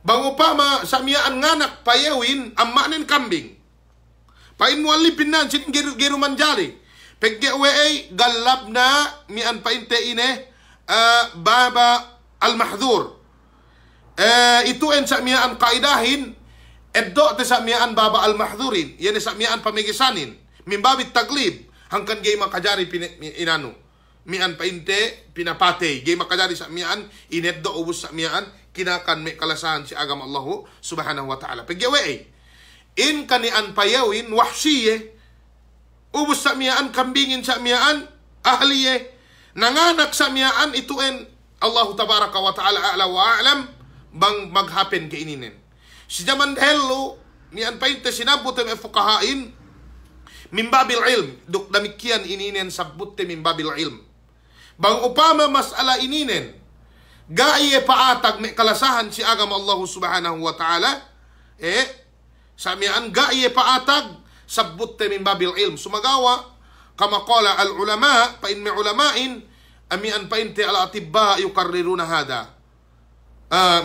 S1: bang upama sa miaan nganak payewin ang manen kambing pain muallipin nan sin giru manjali peggewe galab na mian painte ine baba al mahdhur itu en sa miaan kaidahin eddo te sa miyaan baba al-mahdhurin yan sa miyaan pamigisanin mimbabit taglib hangkan gay makajari inano mian painte pinapatay gay makajari sa miyaan ineddo ubus sa miyaan kinakan may kalasahan si agam Allah subhanahu wa ta'ala pagyawe in kanian payawin wahsiye ubus sa miyaan kambingin sa miyaan ahliye nanganak sa miyaan ituin Allah tabaraka wa ta'ala a'la wa a'lam bang maghapen kaininen si zaman hello mian painte sinabot ang fuqahain min babil ilm duk damikian ininen sabut min babil ilm bang upama masala ininen gaiye paatag may kalasahan si agam Allah subhanahu wa ta'ala sa mian gaiye paatag sabut min babil ilm sumagawa kama qala al ulama pa in may ulamain mian painte al atibba yukarriruna hada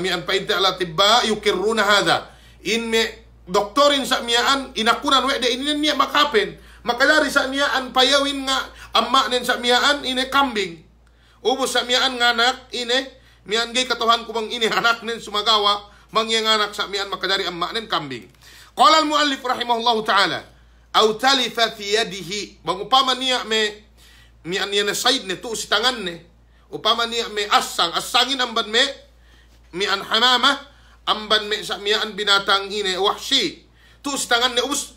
S1: mian painte ala tibba yukirruna hada in me doktorin sa miyaan inakunan we de inin niya makapen makadari sa miyaan payawin nga amma nen sa miyaan ine kambing ubos sa miyaan nganak ine mian gay katuhan ko bang ini anak nen sumagawa mangyang anak sa miyaan makadari amma nen kambing qala al muallif rahimahullahu ta'ala aw talifa fi yadihi bang upama niya me mian niya na side ne tu si tangan ne upama niya me asangin amban me mian hamama amban me sa mian binatang ine wahsi tu tangan ne ubus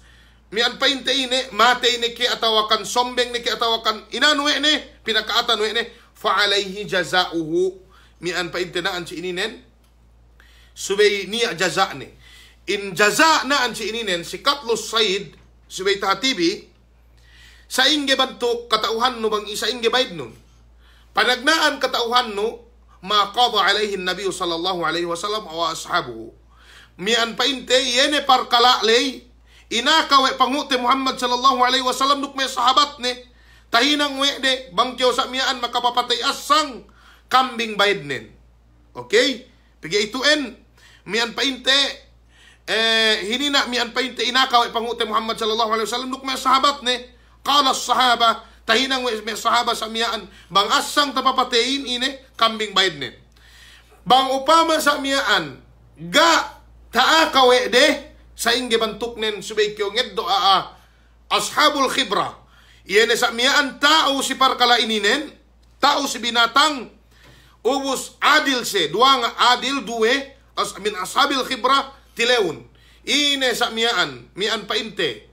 S1: mian painte ine mate ne ke atawakan sombeng ne ke atawakan inanwe ne pinakaatan we ne fa alayhi jazaohu mian painte naan si ininen subay niya jaza ne in jaza naan si ininen si katlus sayd subay tahatibi sa inge bantuk katauhan no bang isa inge bayd nun panagnaan katauhan no ma qada alaihi nabi sallallahu alaihi wasallam wa ashabuhu mian painte yene parkalalay inakawe pangute Muhammad sallallahu alaihi wasallam duk may sahabat ne tahinang we de bangkyo sa mian makapapatay asang kambing baydnen okay pigi ituen mian painte hinina mian painte inakawe pangute Muhammad sallallahu alaihi wasallam duk may sahabat ne qala as-sahaba tahinang may sahaba sa miyaan bang asang tapapatayin ine kambing baydnen bang upama sa miyaan ga taakawe de sa inge bantuk nen subay kyo ngeddo ashabul khibra iyene sa miyaan tao si parkala ininen tao si binatang ubus adil se duang adil duwe min ashabil khibra tilewun ine sa miyaan mian painte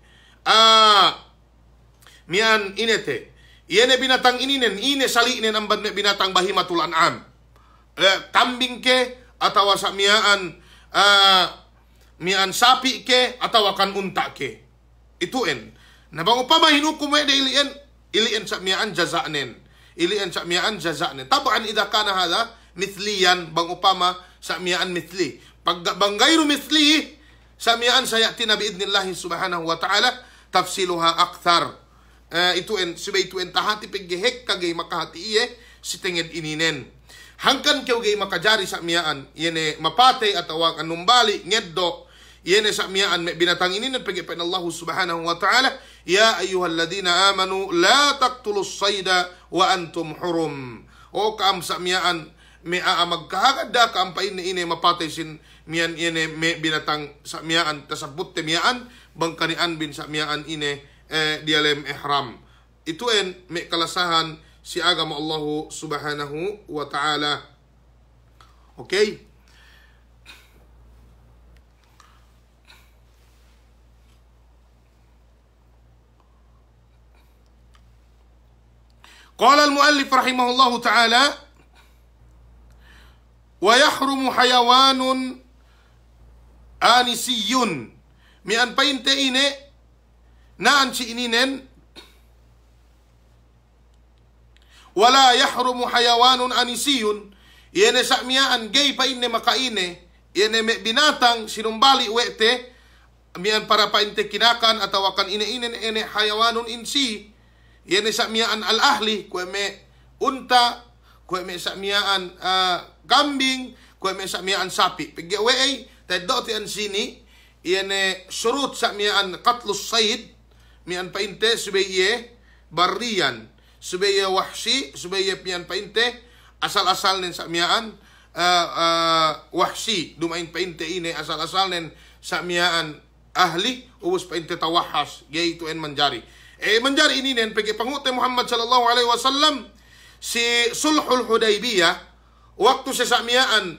S1: mian inete iyene binatang ininen ine salinen ang binatang bahimatul an'am kambing ke atawa sa miyaan mian sapi ke atawa kan unta ke ituen na bang upama hinukum we de ilien sa miyaan jazanen ilian sa miyaan jaza'nin. Taban idha kana hada mithliyan bang upama sa miyaan mithli. Pag bang gayru mithli sa miyaan sayatina biidnillahi subhanahu wa ta'ala tafsiluha akthar. Itu en subay itu en tahati peggehek kagay makahati iye si tenged ininen. Hangkan kyaw gay makajari sa miyaan yene mapatay atawa anumbali ngeddo yene sa miyaan binatang ininen paggipan Allah subhanahu wa ta'ala ya ayyuhalladina amanu la taqtulus sayda wa antum hurum. O kaam sa miyaan magkahagad da kaam pa ini mapatay sin miyan ine binatang sa miyaan tasabut te miyaan bangkanian bin sa miyaan ine dialem ihram. Itu en may kalasahan si agama Allah subhanahu wa ta'ala. Okay? Qala al-muallif rahimahullahu ta'ala wa yahrumu hayawanun anisiyun mian painte ine naan si ininen wala yahrumu hayawanun anisiyun yene sa mian gay paine makaine yene me binatang sinumbali wete mian para painte kinakan atawa kan ine hayawanun insi yene sa miyaan al-ahli, kwe me unta, kwe me sa miyaan kambing, kwe me sa miyaan sapi. Pagyawe taddo ti an sini, yene surut sa miyaan katlus sayid, miyan painte, subaye barriyan, subaye wahsi, subaye miyan painte, asal-asal nin sa miyaan wahsi, dumain painte ine, asal-asal nin sa miyaan ahli, ubus painte tawahas, gay ito en manjari. Manjari ini nen pagi pangute Muhammad sallallahu alaihi wasallam si sulhul Hudaybiyah waktu sesamiaan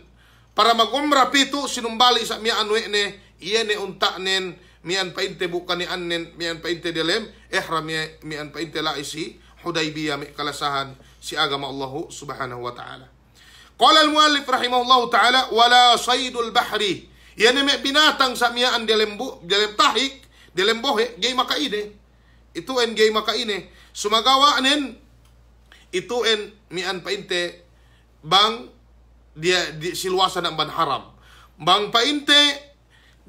S1: para magumrah pitu sinumbali sa miaan wene iyene unta nen mian painte bukan ni annen mian painte delem ihram mian painte laisi Hudaybiyah mi kalasahan si agama Allah subhanahu wa ta'ala. Qala al-muallif rahimahullahu ta'ala wala saydul bahri iyene me binatang sa miaan delem tahik delem bohe gay makaide itu en gay makaine sumagawa nen itu en mian painte bang dia di silwasan ng ban haram bang painte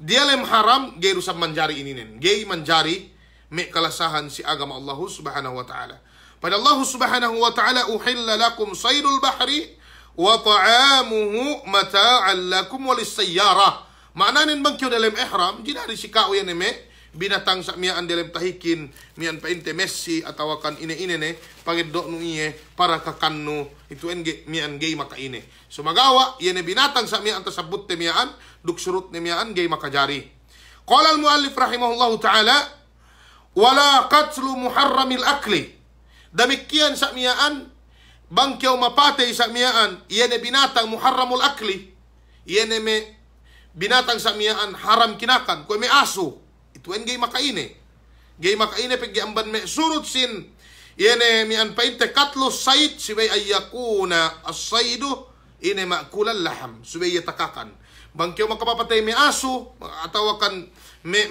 S1: dia lem haram gay rusab manjari ini nen gay manjari me kalasahan si agama Allah subhanahu wa ta'ala. Pada Allah subhanahu wa ta'ala uhilla lakum saydul bahri wa ta'amuhu mata'an lakum walis sayyarah. Makna nen bang kyo dalam ihram jinari si kao yan me binatang sa miyaan dalam tahikin miyan painte Messi atawa kan ine ne pagiddo nu iye para kakanno itu en miyan gay makaine sumagawa yene binatang sa miyaan tasabut te miyaan duk surut ne miyaan gay makajari. Qala al muallif rahimahullahu ta'ala wala qatlu muharramil akli damikian sa miyaan bangkyaw mapatay sa miyaan yene binatang muharramul akli yene me binatang sa miyaan haram kinakan kung may aso itu en gay makaine paggi amban me surut sin yene mian painte katlo sayd sibay ayakuna as-saydu ine makulan laham subay takakan bangkyo makapapatay me aso atawakan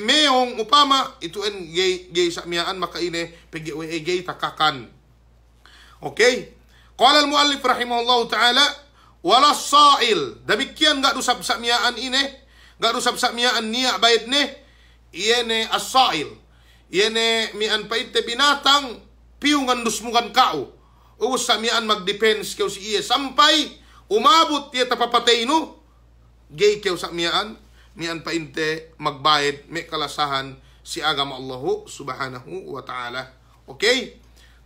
S1: meong upama itu en gay sa miyaan makaine paggi gay takakan. Okay, qala al muallif rahimahullahu ta'ala wala sa'il dabikyan ga dusab sa miyaan ine ga dusab sa miyaan niya bayad ne iyene as-sa'il iyene mian painte binatang piungan dusmugan kao us sa mian magdepends kyo si iye sampai umabot tiya tapapatay no gay kyo sa mian painte magbayad may kalasahan si agama Allah subhanahu wa ta'ala. Okay,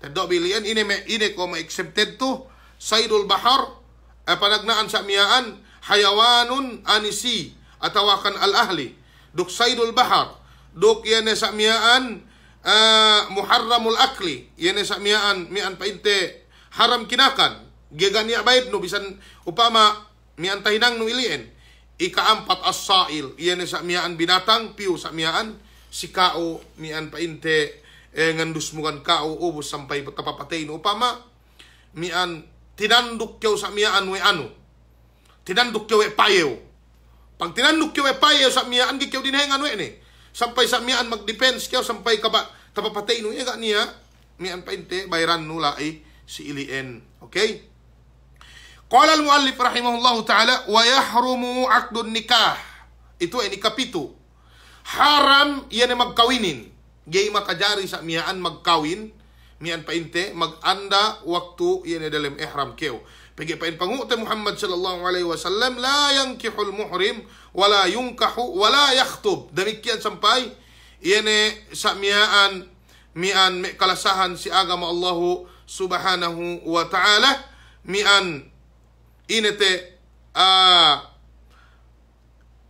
S1: taddo bilian ine ko ma-accepted to saydul bahar panagnaan sa mian hayawanun anisi atawakan al-ahli duk saydul bahar duk yene sa miyaan muharramul akli yene sa miyaan mian painte haram kinakan gegania bayad no bisan upama mian tahinang no ilien ikaampat as-sa'il yene sa miyaan binatang piu sa miyaan si kao mian painte ngandus mugan kao ubos sampai tapapatay no upama mian tinanduk kyaw sa miyaan we ano tinanduk kyaw we payew pag tinanduk kyaw we payew sa miyaan gikyaw dinhengan we ni sampai sa miyaan magdepends kyaw sampai ka ba tapapatay no iga niya mian painte bayran no lai si ilien. Okay? Qala al-muallif rahimahullahu ta'ala, wa yahrumu aqdun nikah. Ito ay ikapito. Haram yan ay magkawinin. Gay makajari sa miyaan magkawin, miyan painte, mag-anda waktu yan ay dalam ihram keo. Pagi pain panguta Muhammad sallallahu alaihi wasallam, la yankihul muhrim, wala yungkahu, wala yakhtub. Demikian sampai yan ay sa miyaan, miyan may kalasahan si agama Allahu subhanahu wa ta'ala, miyan inete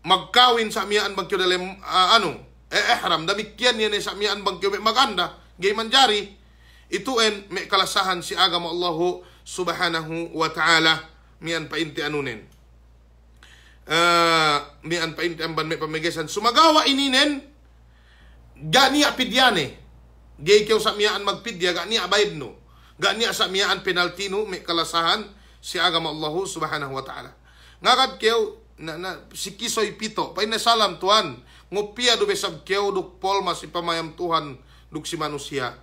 S1: magkawin sa miyaan bagyo dalam ihram. Demikian yan sa miyaan bagyo maganda gay manjari ituen may kalasahan si agama Allahu subhanahu wa ta'ala. Miyan painti anunen miyan painti amban may pamigasan sumagawa ininen gani pidyane gay kyo sa miyaan magpidya gani bayad no gani sa miyaan penaltino may kalasahan si agama Allah subhanahu wa ta'ala. Ngakad keo na si kisoy pito pay na salam tuan ngupia do besab keo duk polma si pamayam Tuhan duk si manusia.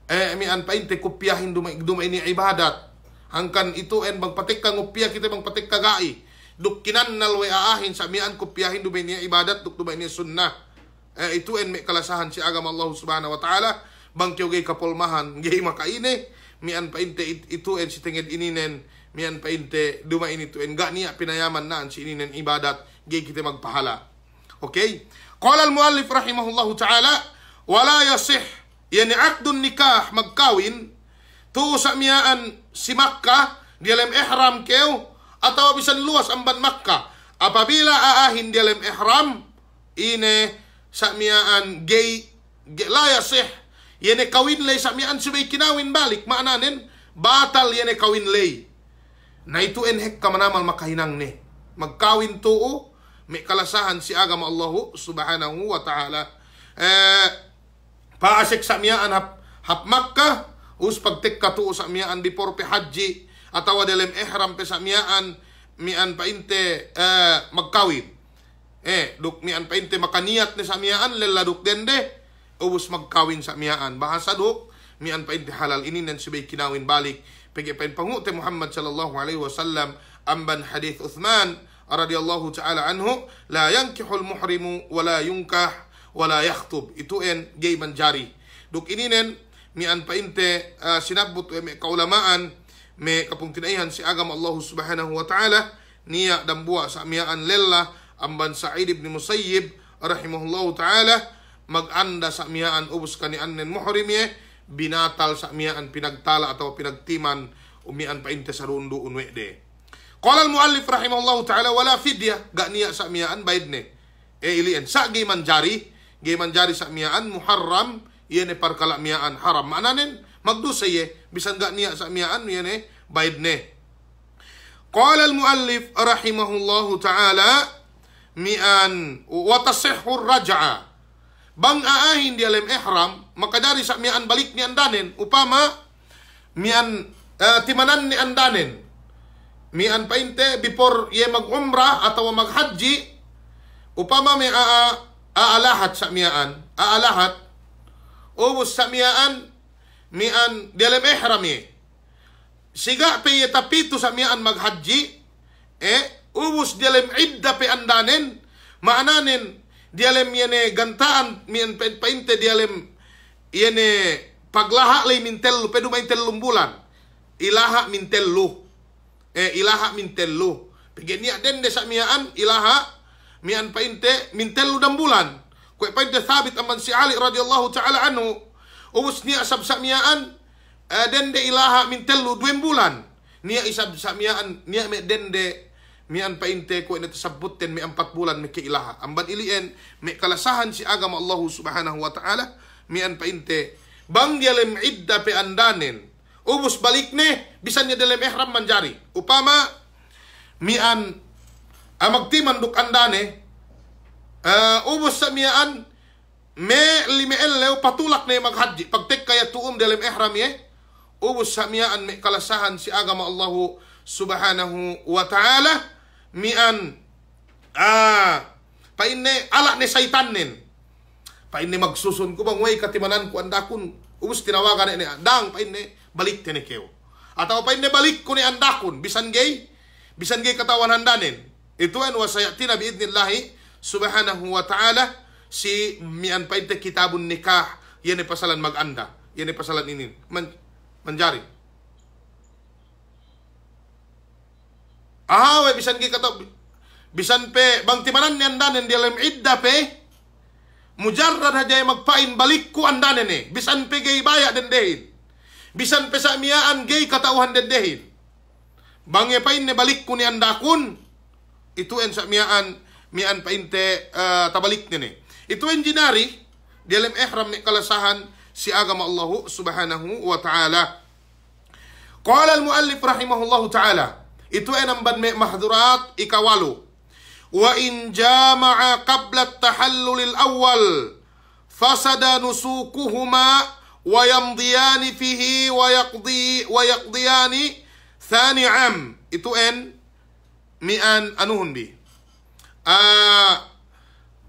S1: Mian painte kupiahin dumay ini ibadat. Hangkan itu bang patik ka ngupia kita bang patik ka gai. Duk kinannal we aahin sa mian kupiahin dumay ini ibadat duk dumay ini sunnah. Itu may kalasahan si agama Allah subhanahu wa ta'ala. Bang keo gay kapolmahan gay makaine. Mian painte itu si tingid ininen, mian painte duma ini tu enggak niya pinayaman naan si ininen ibadat gay kita magpahala. Okay? Qala al-muallif rahimahullahu ta'ala, wala yasih yani aqdun nikah magkawin tu sa miyaan si Makkah di dalam ihram keo atau bisan luas amban Makkah apabila aahin di dalam ihram ine sa miyaan gay la yasih yene kawin lay sa miyaan subay kinawin balik maananin batal yene kawin lay na itu enhek kamanamal makahinang ni magkawin tuo may kalasahan si agama Allahu subhanahu wa ta'ala. Paasik sa miyaan hap Makkah us pagtik ka tuo sa miyaan before pe haji atawa dalam ihram pe sa miyaan mian painte magkawin duk mian painte makaniyat ni sa miyaan leladuk dende ubus magkawin sa miyaan bahasa duk mian painte halal ini nan subay kinawin balik pagi pain pangute Muhammad sallallahu alaihi wasallam amban hadith Uthman radhiyallahu ta'ala anhu, la yankihul muhrimu wala yunkah wala yakhtub. Itu gay manjari duk ininen mian painte sinabut me kaulamaan me kapungtinaihan si agama Allah subhanahu wa ta'ala niya dambua sa miyaan lella amban Sa'id ibn Musayyib rahimahullahu ta'ala maganda sa miyaan ubus kanianen muhrimye binatal sa miyaan pinagtala atau pinagtiman umian painte sa rundo unwede. Qala al-muallif rahimahullahu ta'ala wala fidya ga niya sa miyaan baydne ilien sa gay manjari sa miyaan muharram yene parkala miyaan haram mananen magdusaye bisan ga niya sa miyaan yene baydne. Qala al-muallif rahimahullahu ta'ala mian wa tasihhu raj'a bang aahin di alam ihram makadari sa miyaan balik ni andanen upama mian timanan ni andanen mian painte before ye mag-umrah atau mag-haji upama may aalahat sa miyaan aalahat ubus sa miyaan mian di alam ihram siga pe tapito sa miyaan mag-haji ubus di alam idda pe andanen maananen di alam yene gantaan mian painte di alam yene paglaha lay mintellu pedu maintellu bulan ilaha mintellu ilaha mintellu pigenya dende sa miyaan ilaha mian painte mintellu dam bulan ko painte thabit aman si Ali radhiyallahu ta'ala anhu ubus niya sab sa miyaan dende ilaha mintellu 2 bulan niya isab sa miyaan niya me dende mian painte ko ina tasabbutten mi 4 bulan mi ilaha amban ilien mi kalasahan si agama Allah subhanahu wa ta'ala mian painte bang dialem idda pe andanen ubus balik ne bisan niya dalam ihram manjari upama mian magtiman duk andane ubus sa miyaan me limeellew patulak na maghaji pagtek kaya tuum dalam ihram ubus sa miyaan me kalasahan si agama Allah subhanahu wa ta'ala mian paine ala ni saitanen paine magsusun ko bang way katimanan ko andakun ubus tinawagan ni dang paine balik tinikew. Atawa pa hindi balik ko ni andakon, bisan gay katawan handanin. Ito an wasayatina biidnillahi subhanahu wa ta'ala si mian pa inte kitabun nikah, yan ay pasalan mag-anda, yan ay pasalan inin. Manjari. Bisan gay katawan, bisan pe, bang timanan ni andanin, di alam idda pe, mujarrad hajay magpain balik ko andanin eh. Bisan pe gay baya dendehin. Bisan pe sa miyaan gay katauhan dendehin. Bangye pain ne balik ko ni andakun. Ito en sa miyaan painte tabalik nini. Ito en jinari, di alam ihram ni kalasahan si agama Allah subhanahu wa ta'ala. Qala al-muallif rahimahullahu ta'ala. Ito en ang banme mahdurat ikawalu. Wa in jama'a qabla at-tahallul al-awwal fasada nusukuhuma wa yamdiyani fihi wa yaqdiyani thani am. Ito en mian anuhun bi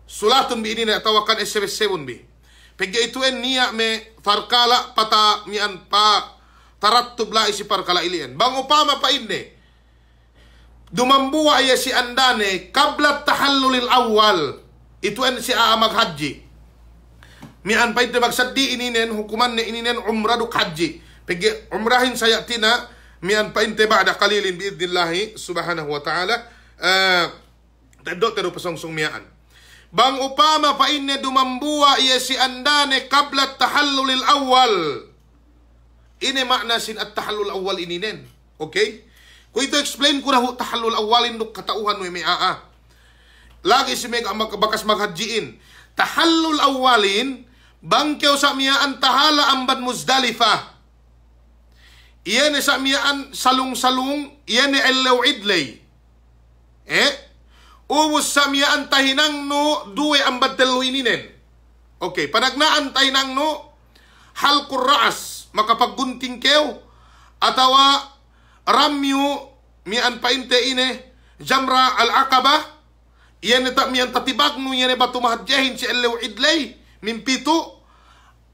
S1: sulatun bi ini na tawakan SMS7 bi pegga itu en niya me farkala pata mian pa tarattub la isi farkala ilian bang upama pa inne dumambuwa ya si andane qabla tahallulil awal. Itu en si aamag haji mian pa inte magsaddi ininen hukuman ne ininen umrah duk haji pegga umrahin sayatina mian pa inte ba'da qalilin biidnillahi subhanahu wa ta'ala tedok pasongsong miaan bang upama pa inne dumambuwa iya si andane qabla tahallulil awal. Ini makna sin at tahallul awal ininen. Okay? Kung ito explain ko na tahallul awalin duk katauhan mo lagi si meg bakas maghajiin tahallul awalin bang kew sa miaan tahala amban Muzdalifah. Iyan sa miyaan salung-salung, iyan ni Elaw Idlay. Ubus sa miyaan tahinang no, duwe ang badtelo ininen. Okay, panagnaan tahinang no, halkur raas, makapaggunting kew, atawa ramyu, miyaan painte ine, jamra al-aqaba, iyan ni miyaan tatibag no, iyan ni batumahadyahin si Elaw Idlay, mimpito,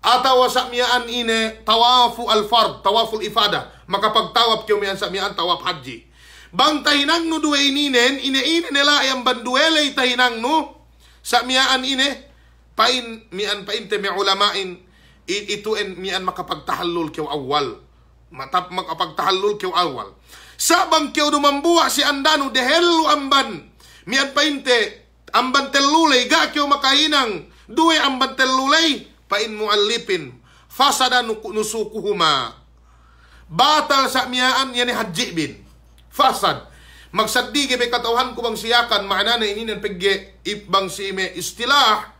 S1: atawa sa miyaan ine tawafu al-fard, tawaful ifada, makapagtawap kiyo miyan sa miyaan tawaf haji. Bang tahinang no duwe ininen, ine nila ayang banduelay tahinang no, sa miyaan ine, pain miyan painte may ulamain, ito en miyan makapagtahallul kiyo awal. Makapagtahallul kiyo awal. Sa bang kiyo dumambuwa si andano, dehelu amban, miyan painte, amban telulay, ga kiyo makahinang, duwe amban telulay, pain muallipin fasada nusukuhuma batal sa miyaan yan haji bin fasad magsaddi kay katawhan ko bang siyakan maana na inin pegge ibang si me istilah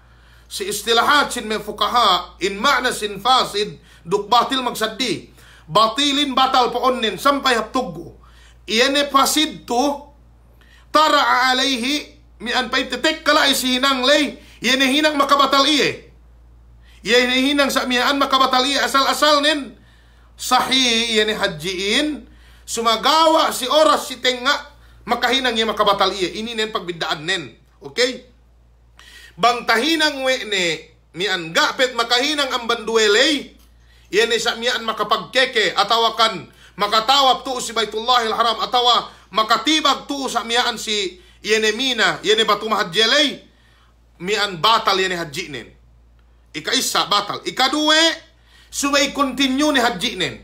S1: si istilahat sin me fuqaha in ma'na sin fasid duk batil magsaddi batilin batal poonin sampay haptuggo iyan fasid to tara alayhi mian pay tetek kala isinang lay yan hinang makabatal iye. Yan hinang sa miyaan makabatali asal-asal nin sahi yan hajiin sumagawa si oras si tenga makahinang yan makabatali ini nin pagbidaan nin. Okay? Bang tahinang we ne mian gapet makahinang ang banduelay yan sa miyaan makapagkeke atawakan makatawap tu si Baitullahil Haram atawa makatibag tu sa miyaan si yenemina yan batumahadjelay mian batal yan haji nin. Ika-isa, batal. Ika-duwe, sumay continue ni haji nin.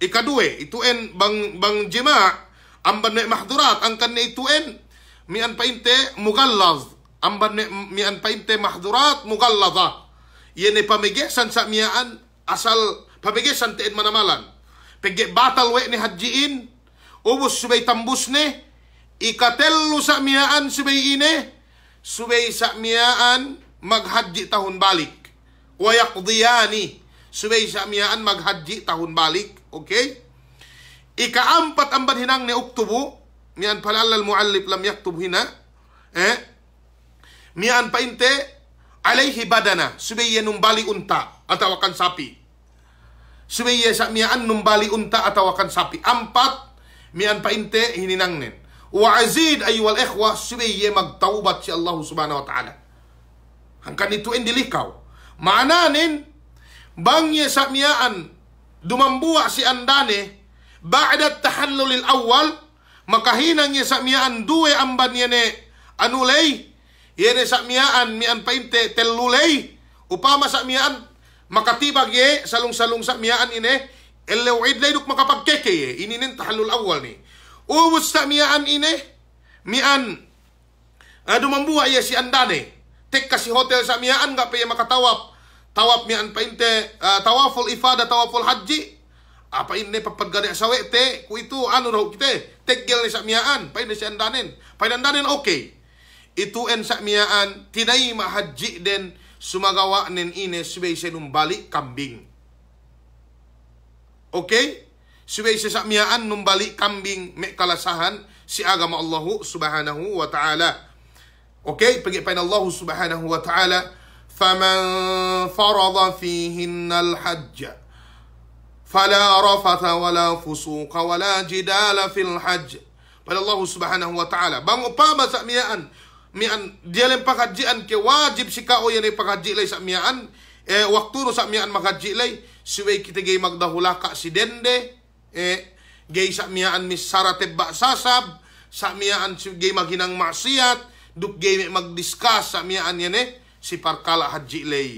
S1: Ika-duwe, ituin bang jima, ang ban mahdurat, ang kan ituin, mian painte mugallaz. Ang ban mian painte mahdurat, mugallaza. Yan ay pamigesan sa miyaan, asal, pamigesan tiin manamalan. Pagge batal we ni hajiin, ubos subay tambus ni, ikatello sa miyaan subay ine, subay sa miyaan, maghaji tahun balik. Wayaqdiyani. Subay sa miyaan maghaji tahun balik. Okay? Ika-4 ang banhinang ni Oktubo. Miyan palala al-muallif lam yaktub hina. Miyan painte alayhi badana. Subay yan numbali unta atawakan sapi. Subay yan sa miyaan numbali unta atawakan sapi. 4 miyan painte hininang nin. Wa azid ayyuhal ikhwa subay yan magtaubat si Allah subhanahu wa ta'ala. Hangkan ito indilikaw. Maananin, bangye sa miyaan, dumambua si andane ba'da tahallulil awal, maka hinang niya sa miyaan duwe amban yene anulay, yene sa miyaan mian painte tellulay, upama sa miyaan makatibag ye salong-salong sa miyaan ine, elewid lay duk makapagkeke ye, ininin tahallul awal ni. Ubus sa miyaan ine, mian dumambua ye si andane, tek kasi hotel sa miyaan nga pa ye makatawap, tawap mian painte tawaful ifada, tawaful haji, apa ini papadgani asawe te ku itu anu raw kite teggel ni sa miyaan pay ni si andanen okay itu en sa miyaan tinay mahaji den sumagawa nen ine subay sa numbali kambing, okay, subay sa miyaan numbali kambing me kalasahan si agama Allah subhanahu wa ta'ala, okay, pagi pa Allah subhanahu wa ta'ala, faman farada fihinna al-hajj fala rafatha wala fusuqa wala jidala fil hajj. Pada Allah subhanahu wa ta'ala, bang upama sa miyaan dia lem pakajian ke wajib si kao yan ay pakaji lay sa miyaan, waktu no sa miyaan makaji lay suway kita gay magdahulaka si dende, gay sa miyaan mis saratebba sasab, sa miyaan gay maghinang maksiyat, duk gay magdiskas sa miyaan yan si parkala haji lay.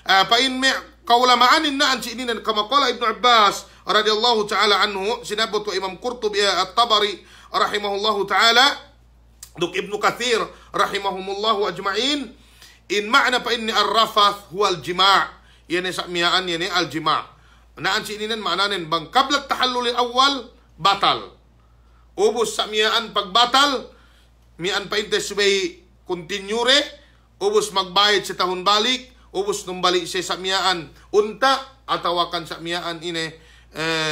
S1: Pain me kaulamaanin na si ininan kamakala Ibnu Abbas radhiyallahu ta'ala anhu, sinabot wa Imam Qurtubi at-Tabari rahimahullahu ta'ala, duk Ibnu Kathir rahimahumullahu ajma'in, in ma'na pa inni ar-rafath huwa al-jima', yan sa miyaan yan al-jima'. Naan si ininan maananin bang kabla tahallul awal batal, ubos sa miyaan pagbatal, miyaan pa inte subay continue re, ubos magbayad sa tahon balik, ubos nung balik siya sa miyaan unta, atawakan sa miyaan ine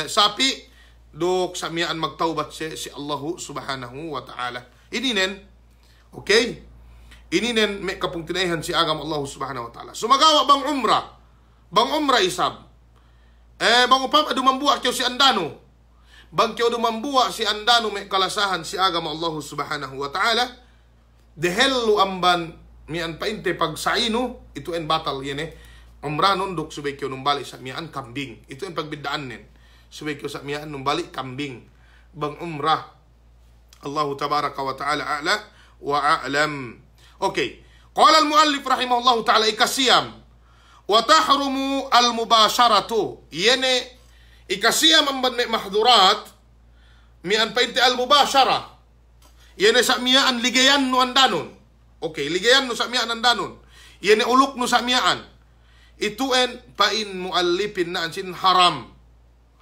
S1: sapi, dok sa miyaan magtaubat siya si Allah subhanahu wa ta'ala. Ininen, okay? Ininen may kapung tinayihan si agam Allah subhanahu wa ta'ala. Sumagawa bang umrah? Bang umrah isab. Bang upam dumambuwa kyo si andano. Bang kyo dumambuwa si andano may kalasahan si agam Allah subhanahu wa ta'ala. Dehelu amban mian painte pag saino, itu en batal yan umrah nundok subay kyo numbalik sa mian kambing, itu en pagbidaan nen subay kyo sa mian numbalik kambing bang umrah. Allahu tabaraka wa ta'ala a'la wa a'lam. Okay, qala al-muallif rahimahullahu ta'ala ikasiyam wa tahrumu al-mubasharatu, yene ikasiyam amban may mahdurat mian painte al-mubashara, yene sa mian ligayan no andanon. Okay, ligayan no sa miyaan andanon. Yan uluk no sa miyaan. Ito en pain muallipin na ansin haram.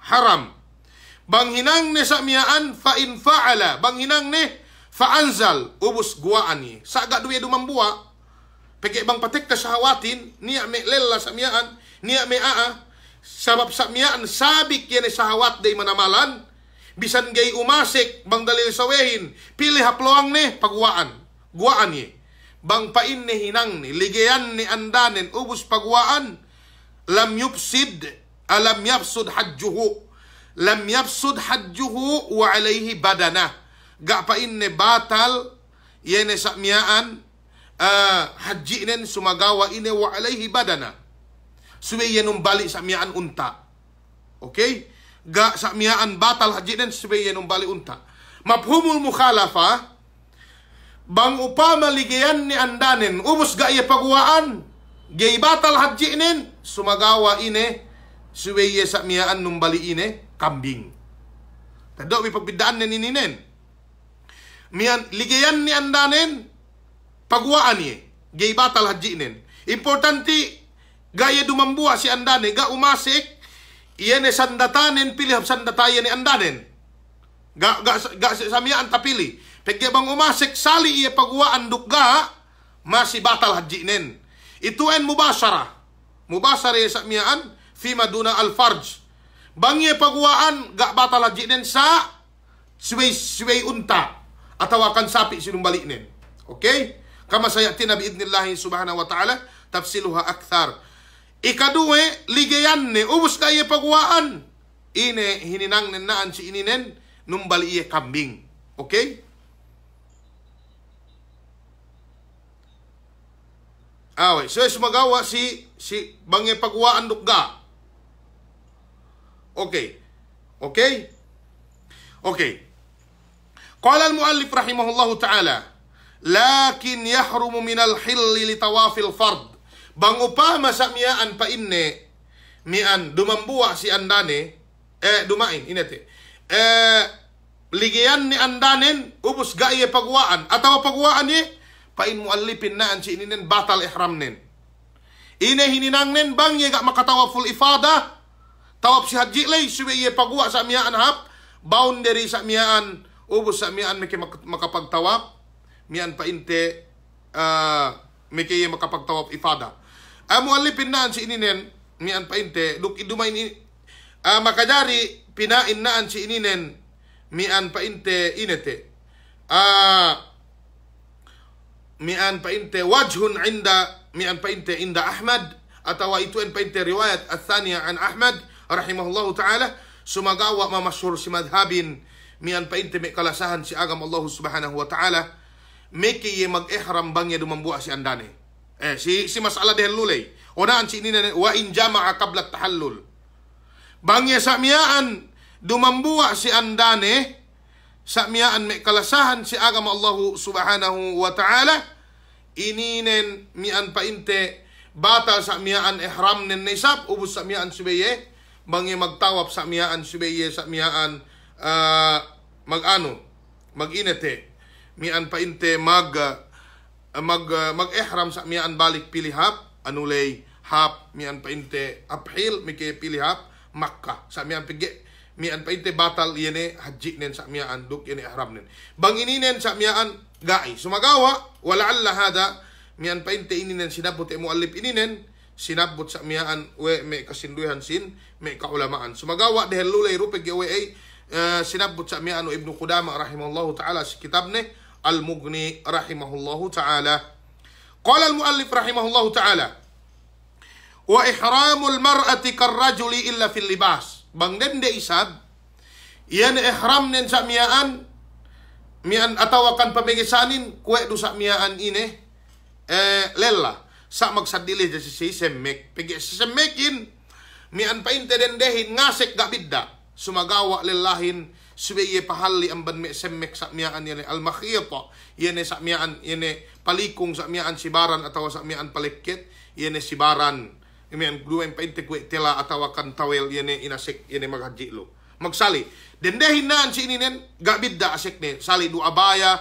S1: Haram. Bang hinang ne sa miyaan fa in fa'ala. Bang hinang ne fa'anzal. Ubus guwaan ni. Sa agad duwe dumambuwa. Peke bang patik ka sahawatin. Niya me lela sa miyaan. Niya me sabab sa miyaan sabik yan sahawat day manamalan. Bisan gay umasik. Bang dalil sawehin. Pilih haploang ne pagwaan. Guwaan ni. Bang pain ni hinang ni, ligayan ni andanen, ubus pagwaan, lam yufsid, lam yafsud hajjuhu, lam yafsud hajjuhu wa alayhi badana. Ga pain ni batal, yene sa miyaan, haji nen sumagawa ine wa alayhi badana. Suwe yenong balik sa miyaan unta. Okay? Ga sa miyaan batal haji nen, suwe yenong balik unta. Mafhumul mukhalafa, bang upama ligayan ni andanen, ubos gaya pagwaan, gay batal haji inen, sumagawa ine, suweye sa miyaan numbali ine, kambing. Tado, may pagbidaan na nininen. Ligayan ni andanen, pagwaan niye, gay batal haji inen. Importante, gaya dumambuha si andane, ga umasik, iyan e sandatanen, pilih sandataya ni andanen. Ga sa miyaan tapili. Pagka bang umasik sali iya pagwaan dukga, masih batal haji nen. Itu en mubashara. Mubashara sa miyaan, fi maduna al-farj. Bang iya pagwaan, ga batal haji nen sa siway unta. Atawakan sapi sinumbalik nen. Okay? Kama sayatina biidnillahi subhanahu wa ta'ala, tafsiluha akthar. Ikaduwe, ligayan ne, ubus ka iya pagwaan. Ine, hininang naan si ininen, numbali iya kambing. Okay? Away, so sumagawa si bangye pagwaan dukga. Okay. Qala al-muallif rahimahullahu ta'ala, lakin yahrumu minal hilli litawafil fard. Bang upama sa miyaan pa inne, mian dumambuwa si andane, dumain, inete. Ligiyan ni andanen, ubus gaya pagwaan. Atawa pagwaan ni, pain muallipin naan si ininen batal ihram nen. Ine hininang nen bang ye gak makatawaful ifada, tawaf si haji lay, suwe ye pagwa sa miyaan hap, boundary sa miyaan, ubus sa miyaan miki makapagtawap, miyaan pa inte, miki ye makapagtawap ifada. Muallipin naan si ininen, miyaan pa inte, dumain makajari, pinain naan si ininen, mian pa inte inete. Mian pa inte wajhun mian pa inte inda Ahmad, atawa ituan pa inte riwayat athaniya an Ahmad rahimahullahu ta'ala, sumagawa mamasyhur si madhabin, mian pa inte may kalasahan si agam Allah subhanahu wa ta'ala, miki mag-ihram bangya dumambuha si andane. Si masala dehel lulay. Unaan si inina wa in jama'a qabla tahallul. Bangya sa miyaan dumambuwa si andane, sa miyaan may kalasahan si agam Allah subhanahu wa ta'ala, ininen mian pa inte batal sa miyaan ihram nen nisab, ubus sa miyaan subeye, bangya magtawap sa miyaan subeye, sa miyaan mag-inete, mian pa inte mag-ihram sa miyaan balik pilihap, anulay hap, mian pa inte aphil, miki pilihap, Makkah, sa miyaan pigi, mian pa inte batal yene haji nen sa miyaan duk yene ihram nen. Bang ininen sa miyaan gai. Sumagawa wala alla hada mian pa inte ininen sinabot muallif ininen sinabot sa miyaan we may kasinduhan sin may kaulamaan. Sumagawa dehel lulay rupeg we ay sinabot sa miyaan Ibnu Qudamah rahimahullahu ta'ala si kitab ne Al-Mughni rahimahullahu ta'ala. Qala al-muallif rahimahullahu ta'ala, wa ihramul mar'ati karrajuli illa fil libas. Bang dende isab, yan ihram nen sa miyaan, mian atawakan pabigisanin, kwe do sa miyaan ine, lela, sa magsadili si semmek, pigi sa semmekin, mian pa inte dendehin, ngasek gabidda, sumagawa lelahin, suweye pahali ang banme semmek sa miyaan yan, al-makhiyata, yan sa miyaan, yan palikong sa miyaan sibaran, atawa sa miyaan palikit, yan sibaran, imian gluwen pa inte kwe tela atawakan tawel yene inasik yene maghaji lo magsali dendehin naan si ininen gabidda asik ne sali du abaya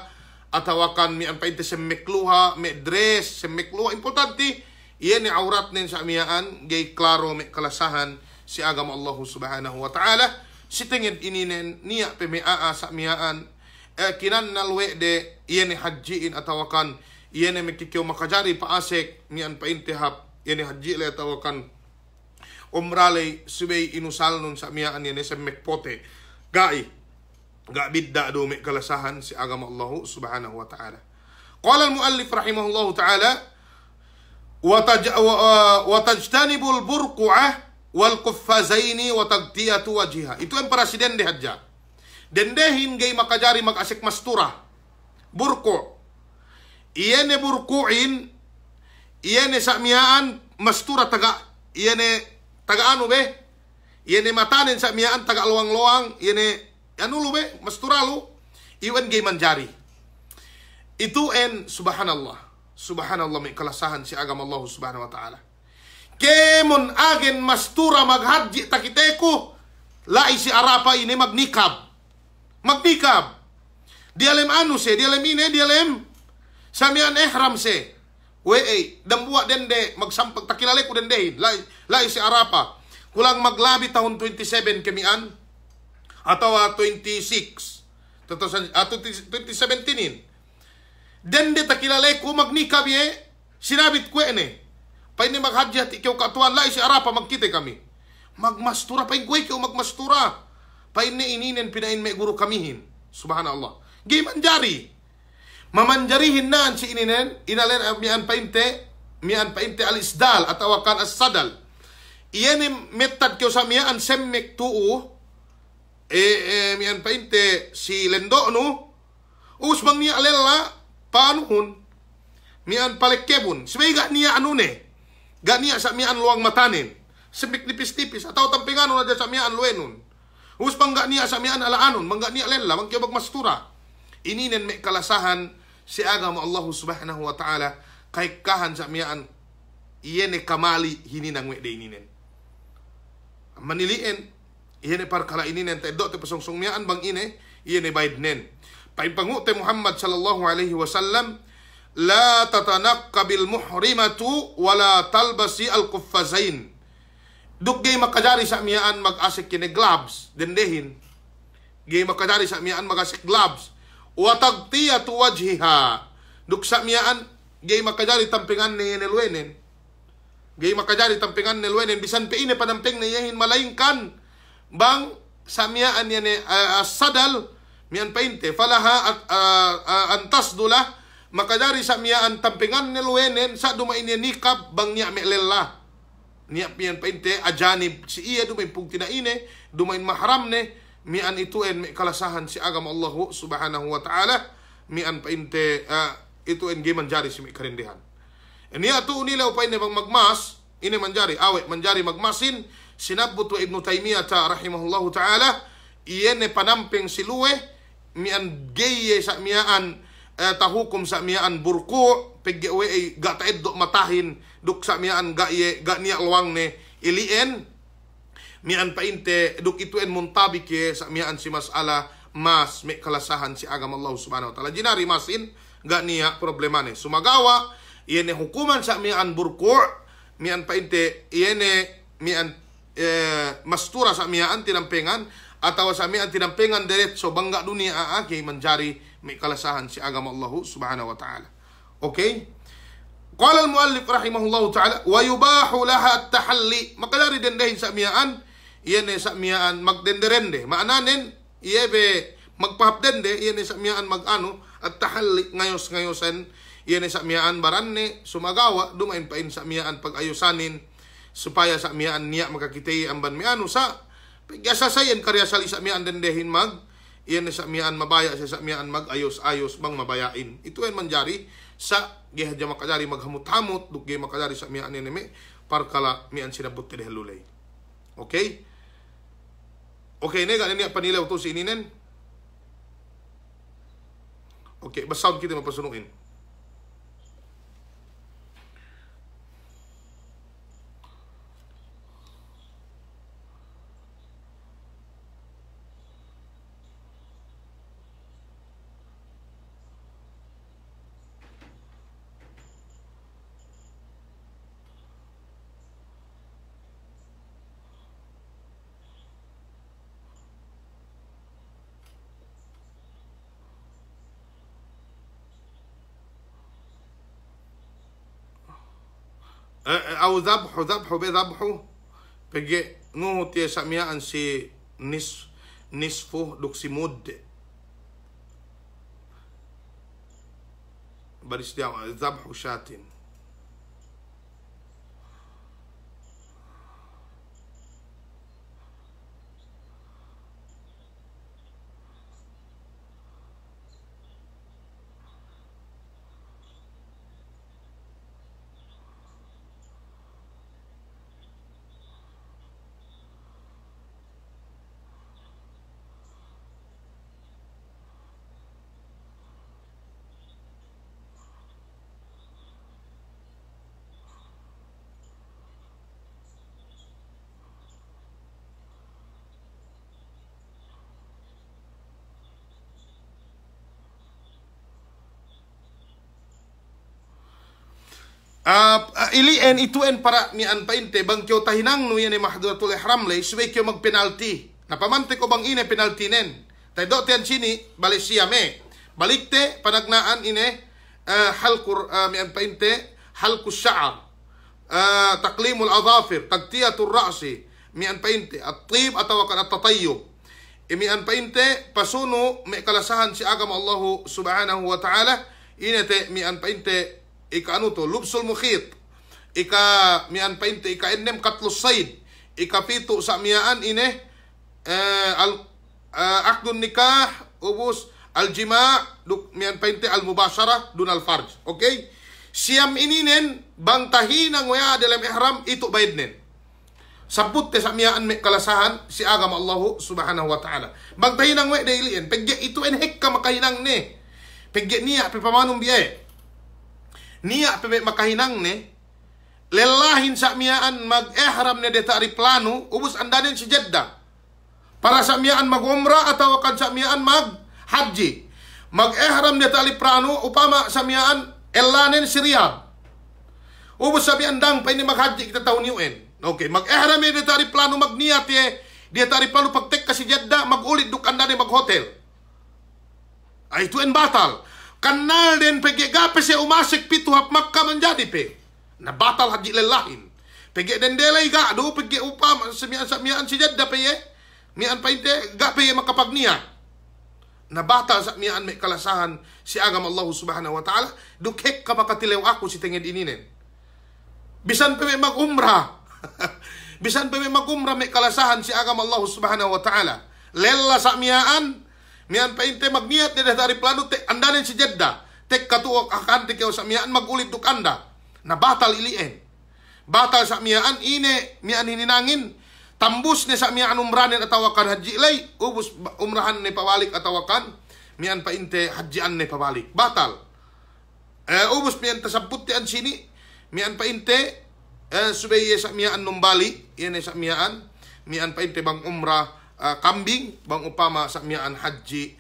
S1: atawakan mian pa inte semmekluha me dress semmekluha importante yene aurat nen sa miyaan gay klaro me kalasahan si agama Allah subhanahu wa ta'ala si tingid ininen niya pe me sa miyaan kinan nalwe de yene hajiin atawakan yene mekikyo makajari pa asik mian pa inte hap yani haji le tawakan umralay subay inusal nun sa miyaan yan sa mekpote gai bidda do may kalasahan si agama Allah subhanahu wa ta'ala. Qala al-muallif rahimahullahu ta'ala, wa tajtanibul burqu'ah wal quffazaini wa tagtiyatu wajhiha. Itu ang presiden de hajja. Dendehin gay makajari mag-asik mastura burku iyene burkuin iyene sa miyaan mastura taga iyene taga ano be iyene matanen sa miyaan taga luang-luang iyene ano lo be mastura lo iwan gay manjari itu en subhanallah may kalasahan si agama Allah subhanahu wa ta'ala kemon agen mastura maghadji takiteko lai si arapa ini magnikab dialem anu se dialem ine dialem sa miyaan ihram se dambuwa dende magsampag takilale ko dendehin lai si arapa kulang maglabi tahun 27 kemian atau 26 2017 dende takilale ko magnikab ye sinabit ko ene pa ini maghadjat ikaw katuan lai si arapa magkite kami magmastura pa ingkwe ikaw magmastura pa ini ininen pinain may guru kamihin subhanallah giman jari mamanjarihin naan si ininen inalen mian painte al-isdal atau kan as-sadal iyan metad kyo sa mian semmek tuu mian painte si lendo no usbang niya alela panuhun mian palekebun sabay ga niya anune ga niya sa mian luang matanin Sebik tipis-tipis atau tampinganon ada samian luenon. Hus bangga niya samian alaanon, bangga niya lela, bangga magmastura. Ininen may kalasahan si agama Allah subhanahu wa ta'ala kay kahan samian iyene kamali hininang we de ininen. Manilien iyene par kala ininen te do te pasongsong mian bang ine iyene baydnen. Paimpangu te Muhammad sallallahu alaihi wasallam la tatanaqabil muhrimatu wala talbasi al-quffazain. Duk gay makajari sa miyaan mag-asik kine gloves dendehin. Gay makajari sa miyaan mag-asik gloves. Wa tagtiyatu wajhiha. Duk sa miyaan gay makajari tampingan ni nelwenen. Gay makajari tampingan nelwenen bisan pe ine panamping na yahin malaingkan. Bang sa miyaan yan sadal miyan painte falaha antasdula makadari sa miyaan tampingan nelwenen sa dumain niya nikab bang niya me'lella. Niya piyan painte ajanib si iya dumain pug tinaine dumain mahram ne mian ituen may kalasahan si agama Allah subhanahu wa ta'ala mian painte ituen gi manjari si may karindihan. Niya tu unilaw painte bang magmas ini manjari awe manjari magmasin sinabut wa Ibnu Taymiyah rahimahullahu ta'ala iyene panamping siluwe mian geye sa mian tahukum sa mian burku pegwe ay gataed do matahin duk sa mian gaye ga niya luwang ne ilien mian painte duk ituen muntabike sa mian si masala mas may kalasahan si agama Allah subhanahu wa ta'ala jinari masin ga niya problema ne sumagawa iyene hukuman sa mian burku mian painte iyene mian mastura sa mian tinampengan atau sa mian tinampengan diretso bangga dunia aagi manjari may kalasahan si agama Allah subhanahu wa ta'ala. Okay? Qala al-muallif rahimahullahu ta'ala wa yubahu laha at-tahalli makadari dendehin sa miyaan iyene sa miyaan magdenderende maananen iyebe magpahapdende iyene sa miyaan magano at-tahalli ngayos-ngayosan iyene sa miyaan baranne sumagawa dumain pain sa miyaan pag-ayusanin supaya sa miyaan niya makakitay ang banmiano sa pagyasasayan karya sali sa miyaan dendehin mag iyan sa miyaan mabaya sa miyaan mag-ayos-ayos bang mabayain. Ito ay manjari sa gihadya makadari maghamut-hamut duk gih makadari sa miyaan neme parkala miyaan sinabot tede halulay. Okay? Okay, nega niya panilaw to si ininen. Okay, basta kita mapasunuin. أو ذبح بذبحه بجي نوت يسميها أنسي نصفه دكسيمود بريش ذبح شاتين ilien ituen para mian painte bang kyo tahinang no yan mahduratul ihram lay suwe kyo magpenalty napamante ko bang ine penalty nen tay do tian sini balik siyame balikte panagnaan ine halkur mian painte halkus sya'ar taqlimul adhafir tagtiyatur ra'si mian painte at-tib atau kan at-tatayyub mian painte pasuno may kalasahan si agama Allah subhanahu wa ta'ala ine te mian painte ika ano to lubsul mukhit ika mian painte ika ennem katlus sayd ika pito sa miyaan ine akdun nikah ubus al jima' duk mian painte al mubashara dun al farj. Okay, siyam ininen bang tahinang waya dalam ihram itu baydnen sabut te sa miyaan me kalasahan si agama Allah subhanahu wa ta'ala. Magtahinang we dailiin. Pegge itu en hekka makahinang ne. Pegge niya pe pamanong biye. Niya pe makahinang ne. Lelahin sa miyaan mag-ihram ne de ta'ri plano. Ubus andanin si Jeddah. Para sa miyaan mag-umrah atau kan sa miyaan mag-haji. Mag-ihram de ta'ri plano. Upama sa miyaan elanin si Riyadh. Ubus sa miyaan dang pa ini mag-haji kita tahun UN. Okay, mag-ihram dia tari plano magniyat dia tari plano pagtek kasi Jeddah magulit duk anda mag-hotel. Ay itu en batal. Kanal din pege gape se umasik pitu hap Makkah menjadi pe. Na batal haji lelahin. Pege den delay ga do pege upama samian si Jeddah pe mian pa inte gape makapagniya. Na batal sa mian me kalasahan si agama Allah subhanahu wa ta'ala duk hek ka makatilew ako si tenged ininen. Bisan pe mag-umrah. Bisan pa may magumra may kalasahan si agama Allah subhanahu wa ta'ala. Lela sa miyaan, miyan pa inte magniyat ni dari plano, te andanin si Jeddah. Tek katuok akante kayo sa miyaan, magulit duk anda. Na batal ilien. Batal sa miyaan, ine miyan hininangin. Tambus ni sa miyaan umranin atawakan haji lay. Ubus umrahan ni pawalik atawakan. Miyan pa inte hajian ni pawalik. Batal. Ubus miyan tasabutian sini. Miyan pa inte subaya sa miyaan numbali, yan sa miyaan, miyaan pa inte bang umrah kambing, bang upama sa miyaan haji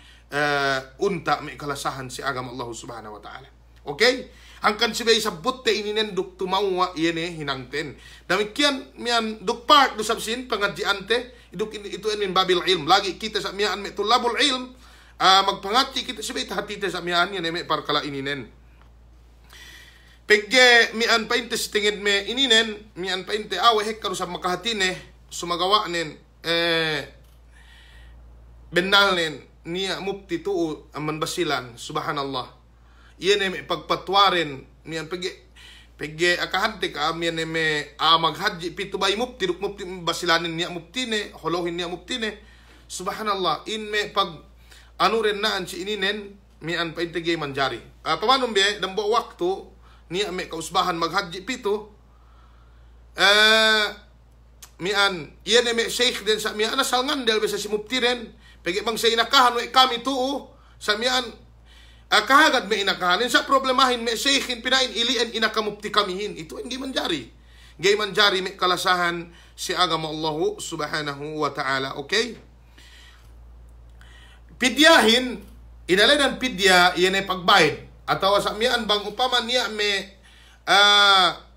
S1: unta may kalasahan si agama Allah subhanahu wa ta'ala. Okay? Angkan subaya sa butte ininen duk tumawa yan hinangten. Damikian miyan duk part do sabsin pangadjiante, iduk itu min babil ilm. Lagi kita sa miyaan may tulabul ilm, magpangatji kita subaya hatite sa miyaan yan may parkala ininen. Pegge mian painte tingid me ininen mian painte awe hekkaru sa makahatine sumagawa nen benal nen niya mupti tuu aman basilan subhanallah iyan me pagpatwarin mian pegge akahante ka mian me maghaji pitu bay mupti duk mupti basilanin niya muptine holohin niya muptine subhanallah in me pag anuren naan si ininen mian painte ge manjari pamanong be dambo waktu niya may kausbahan maghaji pito mian iyan may sheikh din sa mian asal ngandel sa simupti rin pagi bang sa inakahan may kami tuo sa mian kahagad may inakahanin sa problemahin may sheikhin pinain ilian inakamupti kamihin ito hindi manjari gay manjari may kalasahan si agama Allah subhanahu wa ta'ala. Okay, pidyahin inaladan pidya iyan ay pagbayad atau sa mian bang upama niya me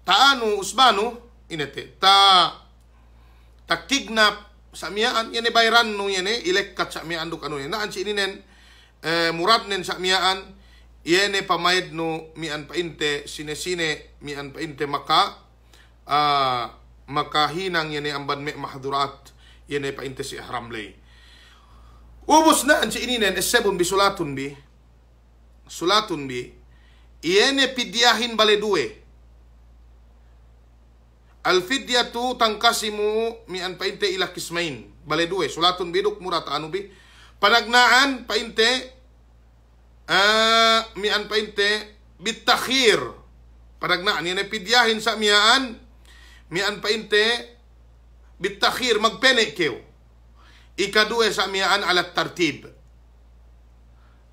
S1: taanu usbano inete kidnap sa mian yan bayran no yan ilekkat sa mian duk ano yan naan si ininen murad nen sa mian yan pamayad no mian painte sine mian painte makahinang yan amban me mahdurat yan painte si ihram lay ubos naan si ininen esebon bisulatun sulatun bi iene pidyahin bale due al fidyatu tangkasimu mian painte ila kismain bale due sulatun biduk murat anu bi panagnaan painte mian painte bitakhir panagnaan iene pidyahin sa mian painte bitakhir magpene kew ikadue sa mian alat tartib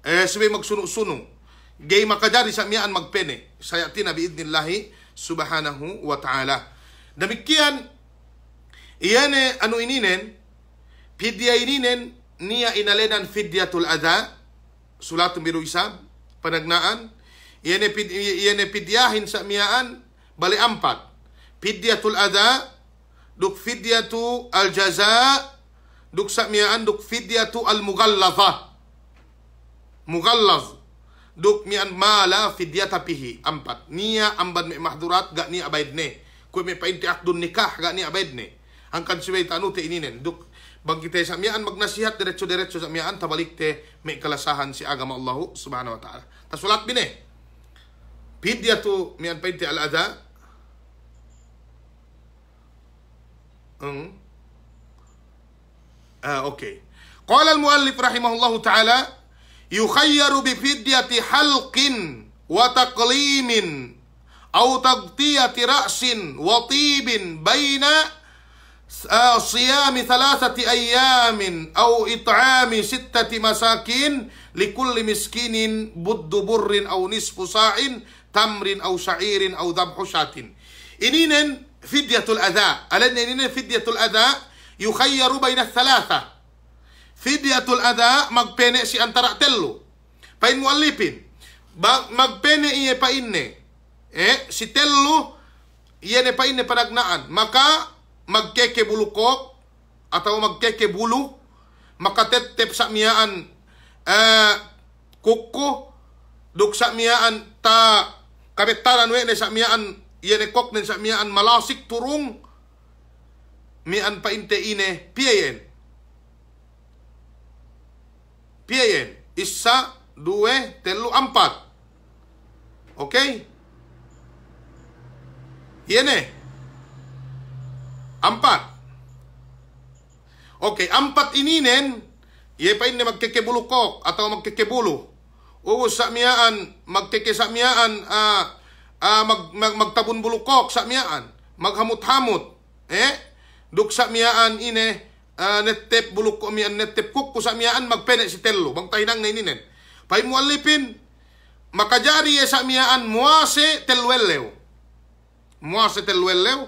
S1: sabi magsuno-suno gay makajari sa miyaan magpene sayatina biidnillahi subhanahu wa ta'ala. Damikian iyan ano ininen pidya ininen niya inaledan fidyatul adha sulatun biru isab panagnaan iyan pidyahin sa miyaan bali ampat fidyatul adha duk fidyatu al jaza duk sa miyaan duk fidyatu al mughalladha mugallaz duk mian mala fidyata pihi ampat niya amban me mahdurat ga ni abaidne ko me painti akdun nikah ga ni abaidne angkan siway tanu te ininen duk bang kita sa mian magnasihat diretso sa mian tabalikte me kalasahan si agama Allah subhanahu wa ta'ala tasulat bine fidyatu mian painti al adha okay qala al muallif rahimahullahu ta'ala yukhayyaru bi fidyati halqin wa taqlimin aw taghtiyati ra'sin wa tibin baina صيام 3 أيام أو إطعام 6 مساكين لكل مسكين بد بر أو نصف صاع تمر أو شعير أو ذبح شاة. إنين فدية الأذى، ألن إنين فدية الأذى يخير بين الثلاثة. فدية الأذى magpene si antara telu. Pain muallipin magpene iye painne si telu iye painne panagnaan, maka magkeke bulukok atau magkeke bulu, makatetep sa miyaan kuko duk sa miyaan ta kabetaran we ne sa miyaan iye kok nen sa miyaan malasik turung mian painte ine piyen isa 2 3 4. Okay? Yene 4. Okay, 4 ininen iye pa ine magkekebulukok atau magkekebulu. Ubos sa miyaan magkeke sa miyaan magtabun bulukok sa miyaan, maghamut-hamut. Duk sa miyaan ine netep bulukok miyaan netep kuk sa miyaan magpene si telu bang tahinang na ininen. Pay muallipin makajari sa miyaan muase telwelew. Muase telwelew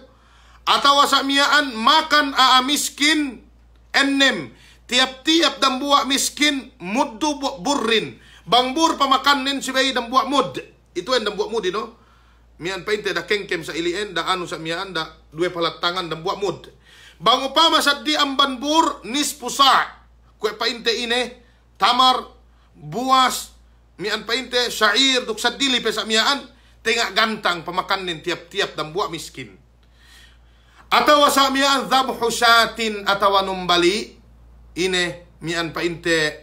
S1: atawa sa miyaan makan miskin ennem tiap-tiap dambua miskin muddu burrin. Bangbur pamakanin si bay dambua mud. Itu en dambua mud no. Mian painte da kengkem sa ilien da anu sa miyaan da 2 palatangan dambua mud. Bang upama sa di ambanbur nispu sa. Kwe painte ine tamar buas mian painte syair duk sa dili pe sa miyaan tengah gantang pamakanin tiap-tiap dambua miskin. Atawa sa miyaan dhabhu syatin atawa numbali ine mian painte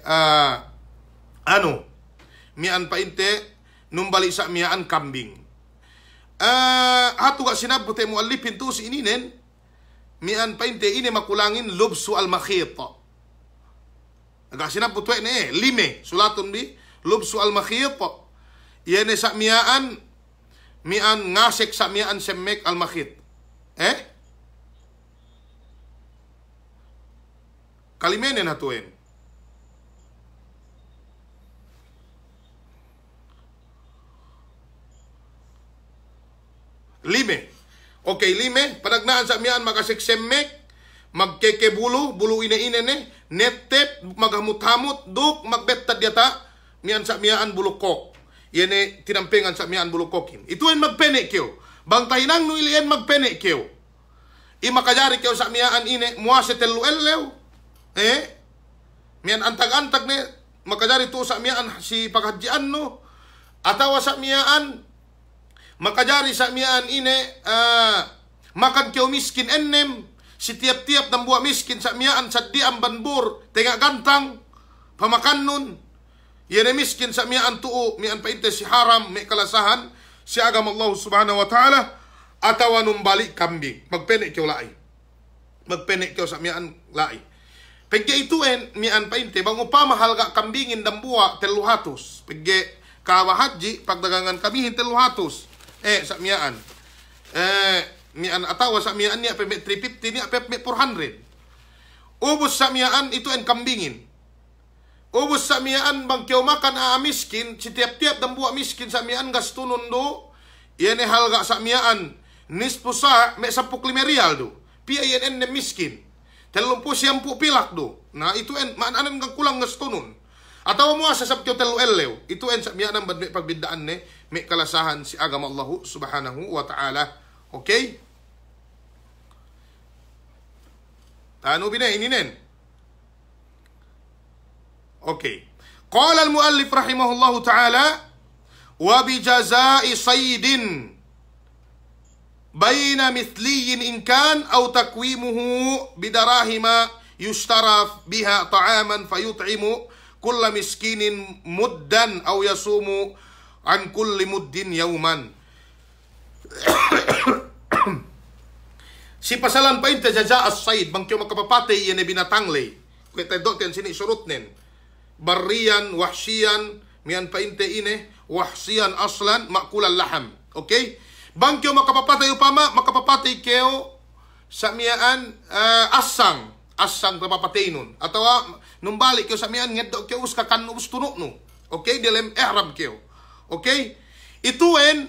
S1: mian painte numbali sa miyaan kambing. Hatu gak sinabut ay muallipin tu si ininen mian painte ini makulangin lubsu al-makhit. Agak sinabut tu ne lime sulatun bi lubsu al-makhit. Yene sa miyaan mian ngasek sa miyaan semek al-makhit. Kalimenen hatuen. Lime. Okay, lime. Panagnaan sa miyaan magaseksemek, magkekebulu, bulu ine-ine ne, netep, maghamut-hamut, duk, magbettad yata, miyan sa miyaan bulukok. Yan tinampengan sa miyaan bulukokin. Ito ay magpene kyo. Bangtay nang nuilian magpene kyo. Imakajari kyo sa miyaan ine, muase telu ellew. Miyan antag-antag ne, makajari to sa miyaan si paghadjian no. Atawa sa miyaan, makajari sa miyaan ine makan kyo miskin ennem si tiap-tiap ng buwa miskin sa miyaan sa di ambanbur tenga gantang pamakan nun yan miskin sa miyaan tuo miyaan painte si haram may kalasahan si agam Allah subhanahu wa ta'ala atawa nung balik kambing magpene kyo lai magpene kyo sa miyaan lai pagge ituen miyaan painte bang upamahal ka kambingin ng buwa teluhatos pagge kawahadji pagdagangan kamihin teluhatos sa miyaan miyaan atawa sa miyaan niya peme 350 niya peme 400 ubos sa miyaan ito en kambingin ubos sa miyaan bang kyo makan miskin si tiap-tiap ng buwa miskin sa miyaan gastunon do yan halga sa miyaan nispo sa may 10 real do piya yan en miskin 30 pilak do na ito en maanan kang kulang gastunon atawa mo sa sabkyo telu ellew ito en sa miyaan ang pagbindaan ne may kalasahan si agama Allah subhanahu wa ta'ala. Okay? Ano ininen? Okay. Qala al-muallif rahimahullahu ta'ala wa bijaza'i saydin bayna mithliyin in kan aw takwimuhu bidarahima yushtara biha ta'aman fayut'imu kulla miskinin muddan aw yasumu an kulli muddin yauman. Si pasalan pa inte jaja as-sayd bang kyo makapapatay yan binatanglay kwenta doten sini surutnen barriyan wahshiyan miyan pa inte ine wahshiyan aslan makulan laham. Okay, bang kyo makapapatay upama makapapatay kyo samiaan asang papapatay nun. Ataw nung balik kayo samiaan ngeddo kayo uska kan ubus tunok no. Okay, dilem ihram kayo. Okay? Ituin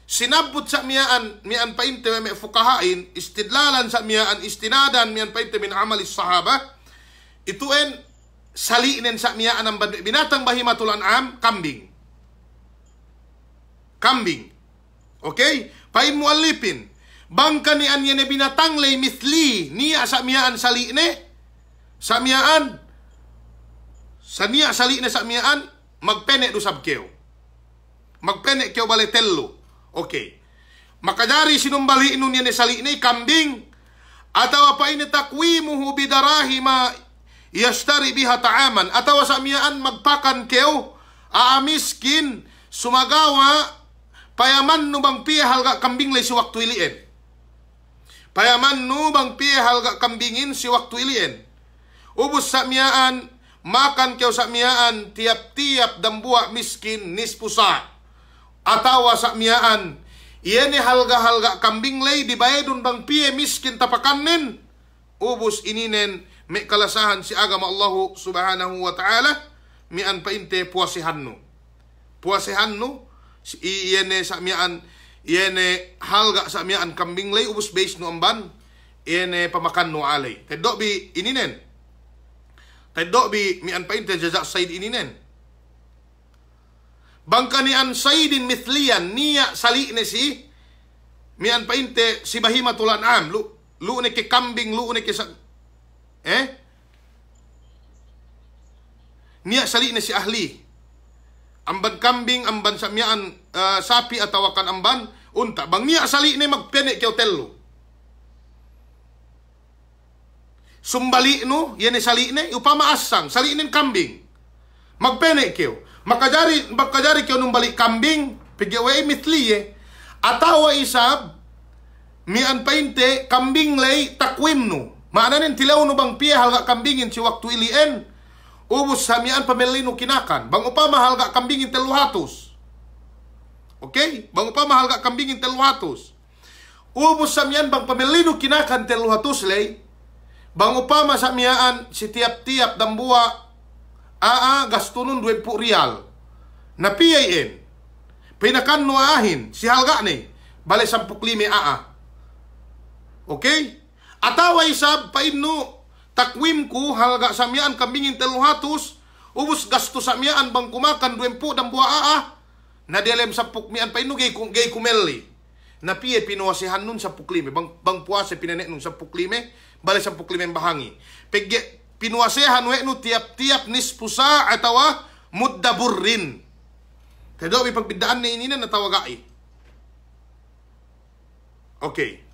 S1: sinabot sa mian painte may fukahain istidlalan sa mian istinadan mian painte min amalis sahaba. Ituin salinen sa mian ang binatang bahimatul an'am kambing. Kambing. Okay? Pain muallipin bangka ni an yene binatang lay mithli niya sa mian saline sa mian sa niya saline sa mian magpene do sabkeo. Magpene keo baletello. Okay. Makadari sinumbali nun yan saline kambing atawa pa ini takwimuhu bidarahima yashtari biha ta'aman atawa sa miyaan magpakan keo aamiskin sumagawa payaman no bang pihal ga kambing lay si waktu ilien. Payaman no bang pihal ga kambingin si waktu ilien. Ubus sa miyaan makan keo sa miyaan tiap-tiap dambua miskin nispusa. Atawa sa miyaan iyan halga-halga kambing lay dibayadun bang piye miskin tapakanin. Ubus ininen may kalasahan si agama Allah subhanahu wa ta'ala mian painte puasihan no. Puasihan no iyan sa miyaan iyan halga sa miyaan kambing lay ubus base no amban iyan pamakan no alay. Tedok bi ininen. Tedok bi mian painte jazak said ininen. Bangka ni an saidin mithlian niya sali ne si mian painte si bahimatul an'am lu ne ke kambing lu ne ke niya sali ne si ahli amban kambing amban sa mian sapi atawa kan amban unta bang niya sali ne magpene ke hotello sumbali no yene sali ne upama asang sali ne kambing magpene keo makajari kyo nung balik kambing pigaway mitliye atawa isab mian painte kambing lay takwim no maananin tilaw no bang piye halga kambingin si waktu ilien ubus sa mian pamelino kinakan bang upama halga kambingin 300. Okay, bang upama halga kambingin 300 ubus sa mian bang pamelino kinakan 300 lay bang upama sa mian si tiap-tiap dambua gastunun 20 rial. Napiyayin. Pinakan no ahin. Si halga ni. Bale 10 Okay? Atawa isab painno takwim ko halga samyaan kambingin 300 ubus gasto samyaan bang kumakan 20 dambua na dilem 10 mian painno gay kumeli. Napiye pinuwasihan nun 10 bang puase pinanek nun 10 bale 10 bahangi. Pegge pinuwasehan we no tiap-tiap nispusa atawa muddaburrin. Kaya may pagbidaan na inina na tawagai. Okay.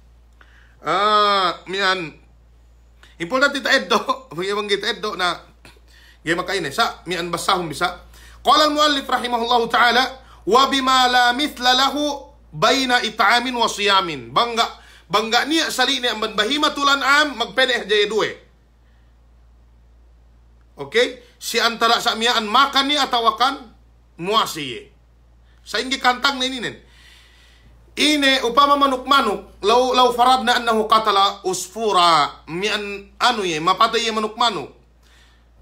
S1: Mian. Importante ta eddo. Magyabang kita eddo na gaya makainay. Sa mian basahum bisa. Qala al-muallif rahimahullahu ta'ala wa bima la mithla lahu bayna it'amin wa siyamin. Bangga niya sali ni ang bahimatul an'am magpene jaya duwe. Okay? Si antara sa miyaan makan ni atawakan muasiye. Sa ingi kantang na ininen. Ine upama manuk-manuk law faradna annahu qatala usfura mian mapatay manuk-manuk.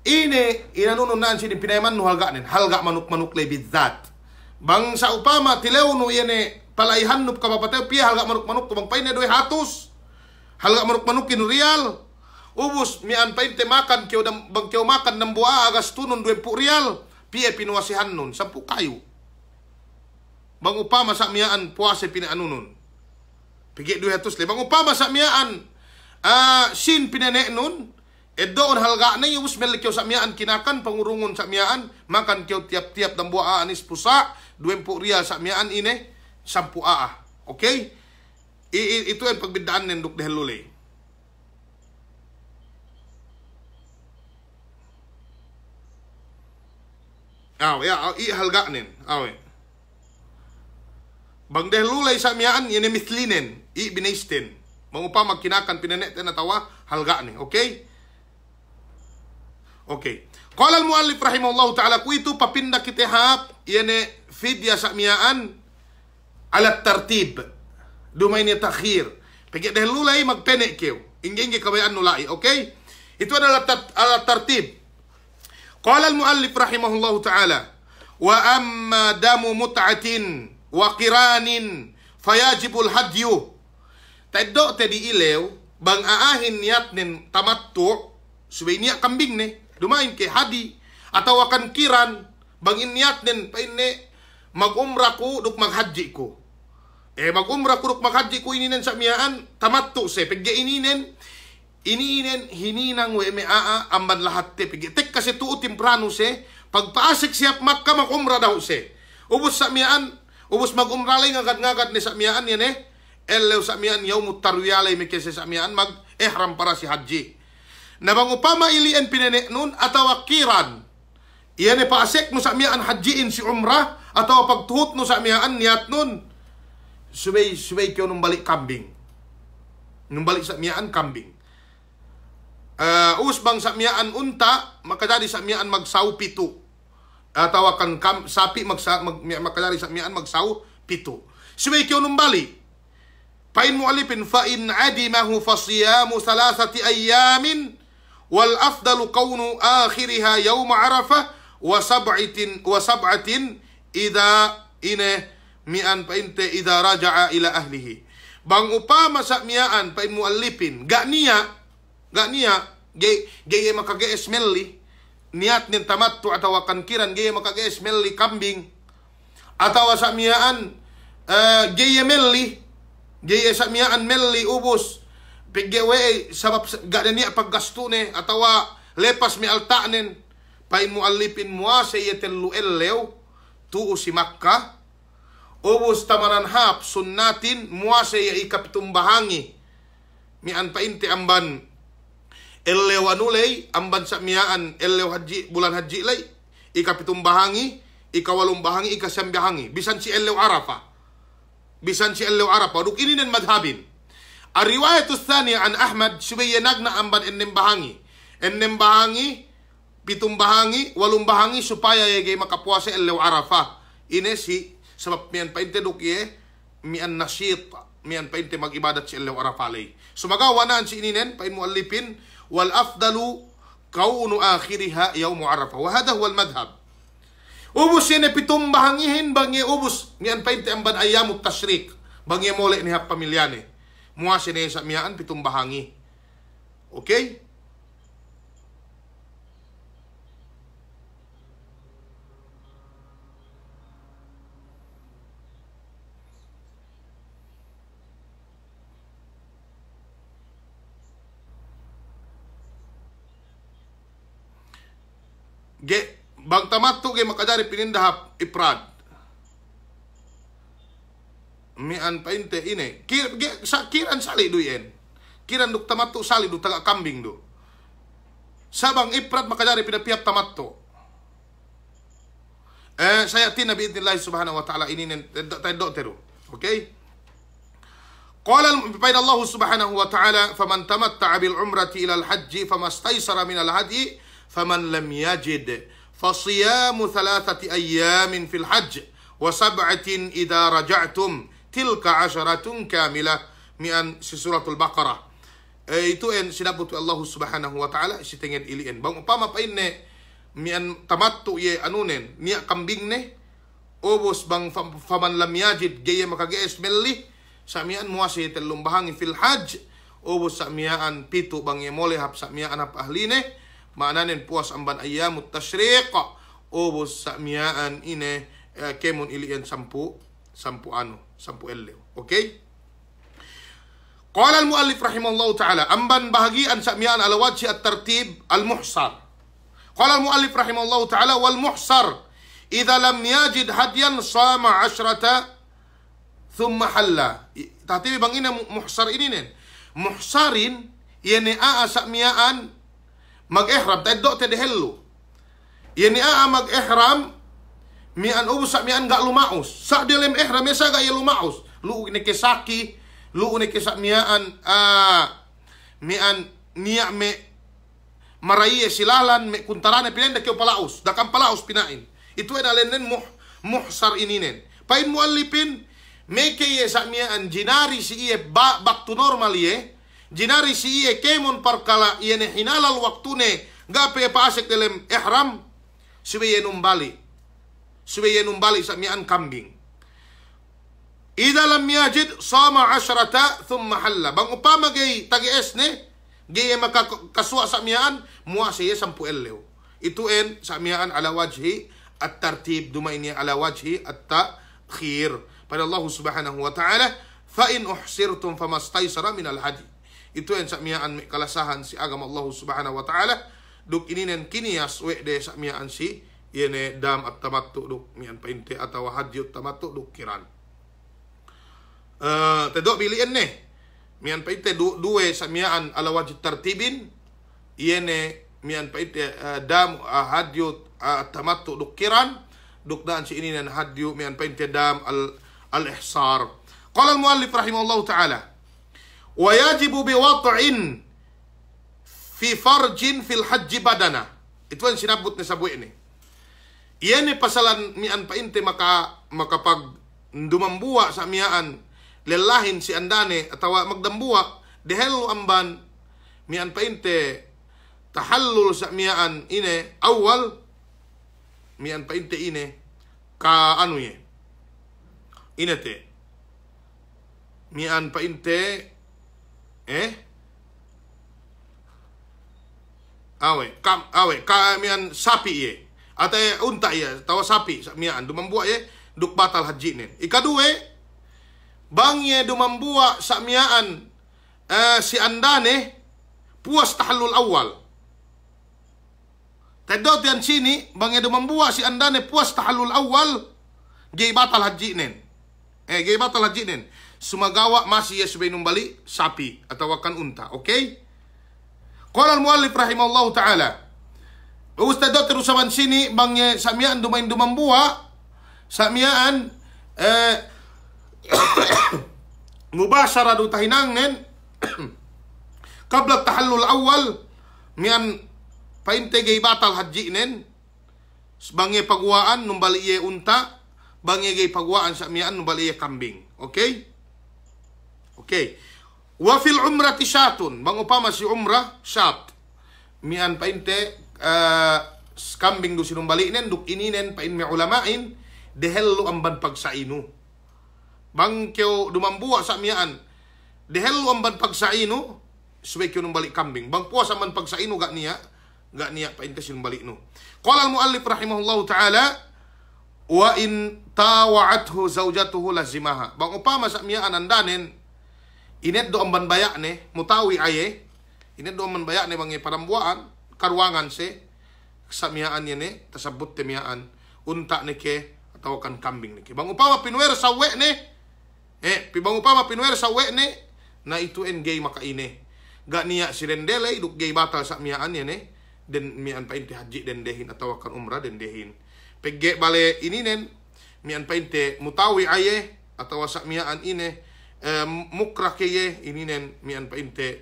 S1: Ine inanunon naan si pinayaman no halga manuk-manuk lay bidzat. Bang sa upama tilew no yene palayhan no kapapatay piya halga manuk-manuk tumang pay na doy hatos. Halga manuk-manuk kin real. Ubus mian painte makan kyo bang kyo makan ng buwa agas tunon 20 real piye pinuwasihan nun 10 kayo bang upama sa miaan puase pinaanunon pigi 200 bang upama sa miaan sin pinane nun doon halga na ubus mel kyo sa miaan kinakan pangurungon sa miaan makan kyo tiap-tiap ng buwa anis pusa 20 real sa miaan ine 10 okay ito ang pagbidaan nenduk dehelulay. Halga nin. Bang dehlulay sa miyaan, yun mithlinen, binaisten. Mangupa magkinakan, pinanet na tawa, halga ni. Okay? Okay. Qala al-muallif rahimahullahu ta'ala, kuito papinda kitihap, yan fidya sa miyaan, alat tartib. Dumay ni takhir. Pagi deh lulai magpenek keu. Ingge kawayan nulai, okay? Itu adalah tartib. Qala al-muallif rahimahullahu taala, wa amma damu mut'atin wa qiranin fayajibul hadyu. Tadok tadi ilew bang aahin niat nin tamattu subay niat kambing ne dumain ke hadi atau akan kiran bang niat nin pa inne mag-umrah ko duk maghaji ko. Mag-umrah ko duk maghaji ko ininen sa miyaan tamattu se pegge ininen hininang we aa amban lahat te pegge tek kasi tuo temprano se pagpaasik siap Makkah mag-umrah daw se. Ubos sa miyaan ubos mag-umrah lay ngagad-ngagad ni sa miyaan yan Elew sa miyaan yaumut tarwiyalay may kese sa miyaan mag-ihram para si haji. Na bang upama ilian pinene nun atau kiran. Iyan paasik mo sa miyaan hajiin si umrah atau pagtuhot no sa miyaan niat nun. Subay kyo nung balik kambing. Nung balik sa miyaan kambing. Usbang sa miyaan unta, makadari sa miyaan magsaw pito. Atau akan sapi makadari sa miyaan magsaw pito. Subay kyo nung balik. Pain mu'alifin fa'in adimahu fasiyamu salasati ayyamin wal afdalu kaunu akhiriha yawma arafah wa sab'atin idha mi'an painte idha raja'a ila ahlihi. Bang upama sa miyaan pain mu'alifin gak niya gaya makagaes melli niat nin tamattu atau akan kiran gaya makagaes melli kambing atau sa miyaan gaya melli gaya sa miyaan melli ubos piggewe sabab gada niya paggasto ne atawa lepas mi altanen pain muallipin muase yetellu ellew tuu si Makkah ubos tamaran hap sunnatin muase ya ikapitum bahangi mian painte amban ellew anulay amban sa miyaan ellew haji bulan haji lay ikapitum bahangi ikawalong bahangi ikasyam bahangi bisan si ellew Arafah bisan si Elew Arafah. Duk ini nin madhabin. Ar-riwayatus thaniya an Ahmad subaya nagna amban ennem bahangi. Ennem bahangi, pitum bahangi, walong bahangi supaya yagay makapuasa Elew Arafah. Ine si sabab miyan painte duk miyan nasyit, miyan painte mag-ibadat si Elew Arafah lay. Sumagawa naan si ininen pain muallipin wal afdalu kaunu akhiriha yawmu Arafah. Wa hadha huwa al-madhab. Ubus yan pitum bahangihin bangi ubus niyan painte amban ayamut tashrik bangi mole ni hap pamilyane muase ne sa miyaan pitum bahangi. Okay? Bang tamattu ge makadari pinindahap iprad. Mian painte ine. Kiran sali duyen. Kiran duk tamattu sali du taga kambing du. Sabang iprad makadari pinapiap tamattu. Saya tin nabi idnillah subhanahu wa ta'ala ini tedok teru. Okay? Qala Allah subhanahu wa ta'ala faman tamatta'a bil umrati ila al-hajji famastaysara min al-hadi faman lam yajid فصيام 3 أيام في الحج و7 إذا رجعتم تلك 10 كاملة mian si suratul Baqarah. Itu en sinabot Allah subhanahu wa ta'ala si tengen ilien. Bang upama pa inne mian tamattu ye anunen niya kambing ne obos bang faman lam yajid gaya makagaes melli sa mian muasi telung bahangi fil hajj obos sa mian pitu bang ye mole hap sa mian hap ahline maananen puas amban ayyamut tashriq ubos sa miyaan ine kemun ilian sampu elew. Okay? Qala al-muallif rahimahullahu ta'ala amban bahagian sa miyaan ala wajhi at-tartib al-muhsar. Qala al-muallif rahimahullahu ta'ala wal muhsar idza lam yajid hadyan sama 10 thumma halla. Tatibi bang ina muhsar ini nen. Muhsarin yene sa miyaan mag-ihram tedok tedehello. Yani mag-ihram mian ubus sa mian gak lumaus. Sa dilem ihram sa gak lumaus. Lu ne kesaki, lu ne kesak mian mian niya me maraiye silalan me kuntarane pinenda kyo palaus. Dakam palaus pinain. Itu ena lenen muhsar ininen. Pain muallipin meke ye sakmiaan jinari si iye back to normal ye, jinari si iye kemon parkala iye ne hinalal waktune gape paasek dalam ihram, suwe ye numbali sakmiaan kambing. Ida lam yajid sama 10 thumma halla. Bang upama gay tagies ne, gay makakaswa sakmiaan mua siya 10 elew. Itu en sakmiaan ala wajhi at-tartib, dumay niya ala wajhi at-takhir. Pada Allah Subhanahu wa ta'ala, fa in uhsirtum famastaysara min al-hadi. Itu en sakmiaan may kalasahan si agama Allah Subhanahu wa ta'ala. Duk ininen kiniyas we de sakmiaan si yene dam at tamattu duk mian painte atau hadyu tamattu duk kiran. Tedok pilihan ne mian paite duwe samiaan ala wajib tartibin iene mian paite dam hadyu tamattu dukiran duk dan si ini nan hadyu mian paite dam al ihsar. Qala al muallif rahimahullahu taala wa yajibu bi wat'in fi farjin fil hajj badana. Itu ang sinabot ni sabu ini. Iene pasalan mian painte maka pag dumambuwa sa miaan lelahin si andane atau magdambuwa dehelu amban mian painte tahallul sa mian ine awal mian painte ine ka anu ye inete mian painte awe ka mian sapi ye atau unta ye tawa sapi sa mian dumambuwa ye duk batal haji nen. Ikadue bangye dumambuwa sa miaan si andane puas tahallul awal. Tedot yan sini bangye dumambuwa si andane puas tahallul awal gay batal haji nen. Gay batal haji nen. Sumagawa masih ya subay numbali sapi atau wakan unta. Okay? Qala al-muallif rahimahullahu ta'ala. Ustadot terusaman sini bangye sa miaan dumain dumambuwa sa miaan mubashara du tahinang nen kabla tahallul awal mian painte gay batal haji nen bangye pagwaan numbali iye unta bangye gay pagwaan sa mian numbali iye kambing. Okay? Okay. Wa fil umrati syatun bang upama si umrah syat mian painte kambing du sinumbali nen duk ininen pain mi ulamain dehelu amban pagsainu. Bang kyo dumambuwa sa miaan dehelu amban pagsainu suwe kyo numbalik kambing bang puas amban pagsainu gak niya painte sinumbalik no. Qala al muallif rahimahullahu taala wa in tawa'athu zawjatuhu lazimaha. Bang upama sa miaan andanen inet do amban bayak ne mutawi aye inet do amban bayak ne bang parambuaan karwangan se sa miaan ne tasabut te miaan unta ne ke atau kan kambing ne ke. Bang upama pinwer sawe ne pibang upama pinwer sa we ne na itu en gay makaine gak niya si rendele duk gay batal sa miaan ya ne den mian painte haji den dehin atau akan umrah den dehin pegge bale ini nen mian painte mutawi aye atau sa miaan ine mukrah keye ini nen mian painte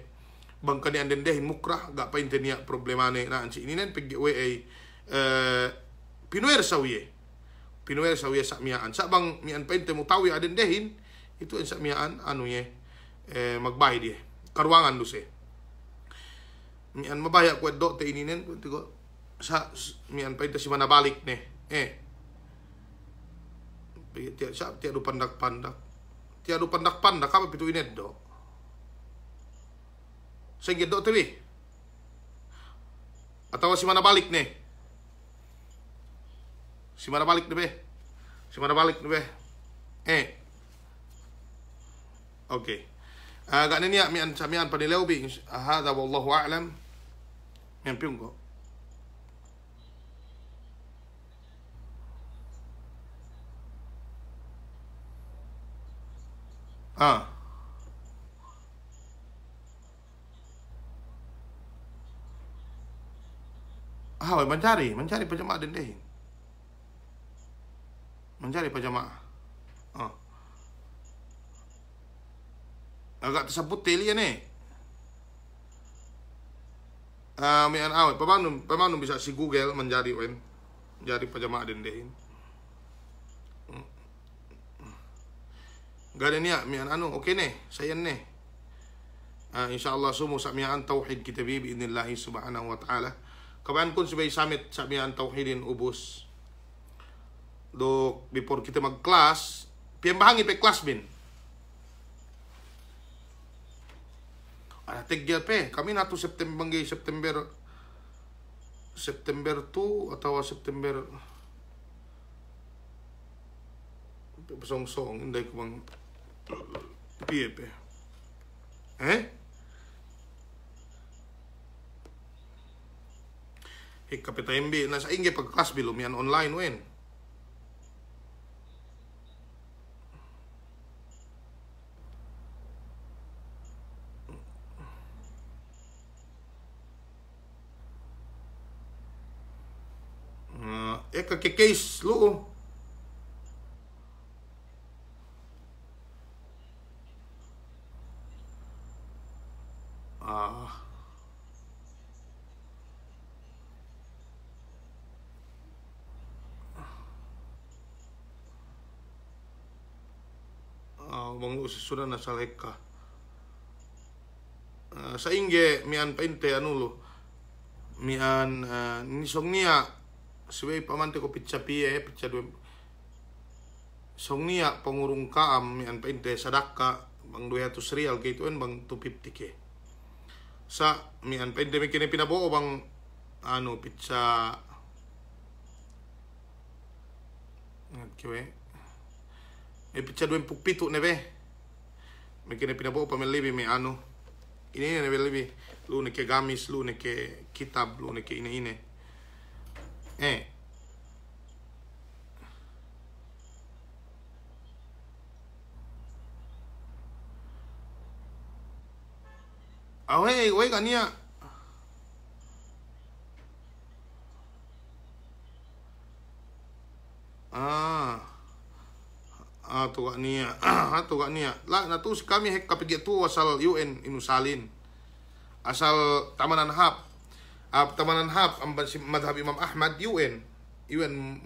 S1: bang kanian den dehin mukrah gak painte niya problemane na ansi ini nen pegge we pinwer sa sa miaan sa bang mian painte mutawi aden dehin itu en sakmiaan anu ye magbay dia karwangan du se mian mabaya ko do te ininen tigo sa mian pa ita si manabalik ne tiado pandak apa pitu inet do sengit do tewi atau si manabalik ne si manabalik be Okay. Agak niya mian samian panilaw bi hada wallahu a'lam. Mian piung ko. Mencari pajamaah din dehin. Mencari pajamaah. Agak tersebut teli ya ne. Mian awet pamanum bisa si Google menjadi pajamaah den dehin. Ganin niya, mian ano, okay ne, sayan ne. Insyaallah sumo sa mian tauhid kita biidnillahi subhanahu wa ta'ala. Kaban kun sabay summit sa mian tauhidin ubos. Do before kita mag-class, piyambahangi pa class bin. Tigyan pe, kami nato September 2 atau September pasong-song, hindi ko bang PF kapita MB nasa inge pag class bilom yan online wen. Case lo. Bang sudah nasalek ka. Sa inge mian painte anulo. Mian nisong niya suway pamante ko pizza dua song niya pangurung kaam mian painte sadaka bang 200 real gituan bang 250 ke. Sa mian painte mi kini pinaboo bang ano pizza nagkiwe. Pizza 27 nebe. Mi kini pinaboo pa melibi mi ano. Ini nebe libi. Lu ne ke gamis, lu ne ke kitab, lu ne ke ine. Wey kania. Tu kania. La natus kami hek kapigya tu asal UN inusalin. Asal Tamanan Hap. Tamanan Hap ang madhab Imam Ahmad UN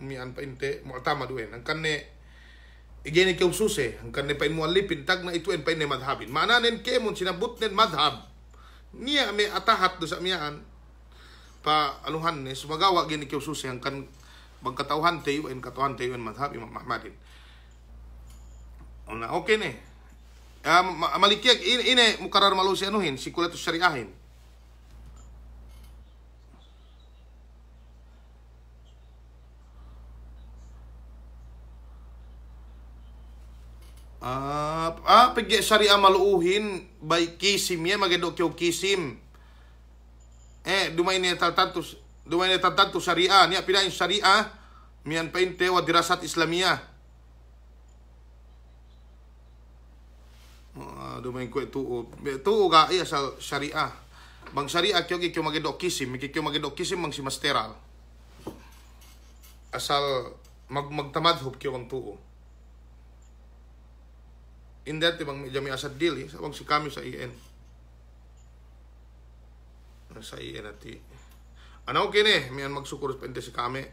S1: mian painte mu'tamad UN. Ang kanne igeni ke ususe, ang kanne pain muallipin tag na itu en pain madhabin. Mananen kemon sinabut nen madhab. Niya may atahat do sa miyaan pa aluhan ne sumagawa gini ke ususe ang kan bagkatauhan te UN katuhan te UN madhab Imam Ahmadin. Ona okay ne. Malikiyak ini mukarar malusi anuhin sikulatus syariahin. Pigi syariah maluuhin by kisim ya magedok kyo kisim. Dumay ni tatantu syariah niya pinain syariah mian painte wa dirasat Islamiyah. Dumay ko tuo ga iya sa syariah. Bang syariah kyo magedok kisim, mang si masteral. Asal magtamadhub kyo bang tuo. Indat bang jami asad dili sa bang si kami sa IN. Sa IN ati. Ano okay ne, mian magsukur pente si kami.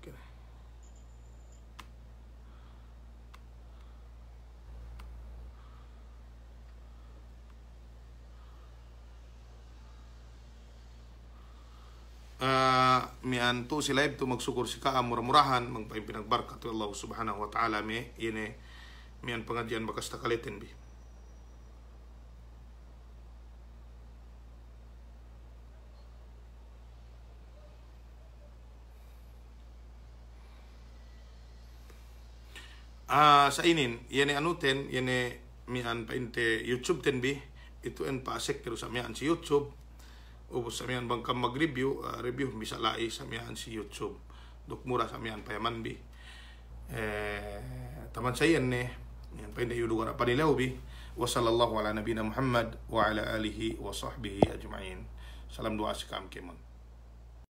S1: Okay. Mian tu si live tu magsukur si ka murah-murahan magpaing pinagbarka tu Allah subhanahu wa ta'ala me yene mian pengajian bakas takalitin bi. Sa inin yene anuten yene mian painte YouTube ten bi itu en pasek terus sa mian si YouTube. Ubos sa miyan bangkang mag-review, review bisa lai sa miyan si YouTube. Duk murah sa miyan payaman bi. Taman sa iyan yan pa hindi yudugar pa nilaw bi. Wa sallallahu ala nabina Muhammad wa ala alihi wa sahbihi ajma'in. Salam doa si kam kemon.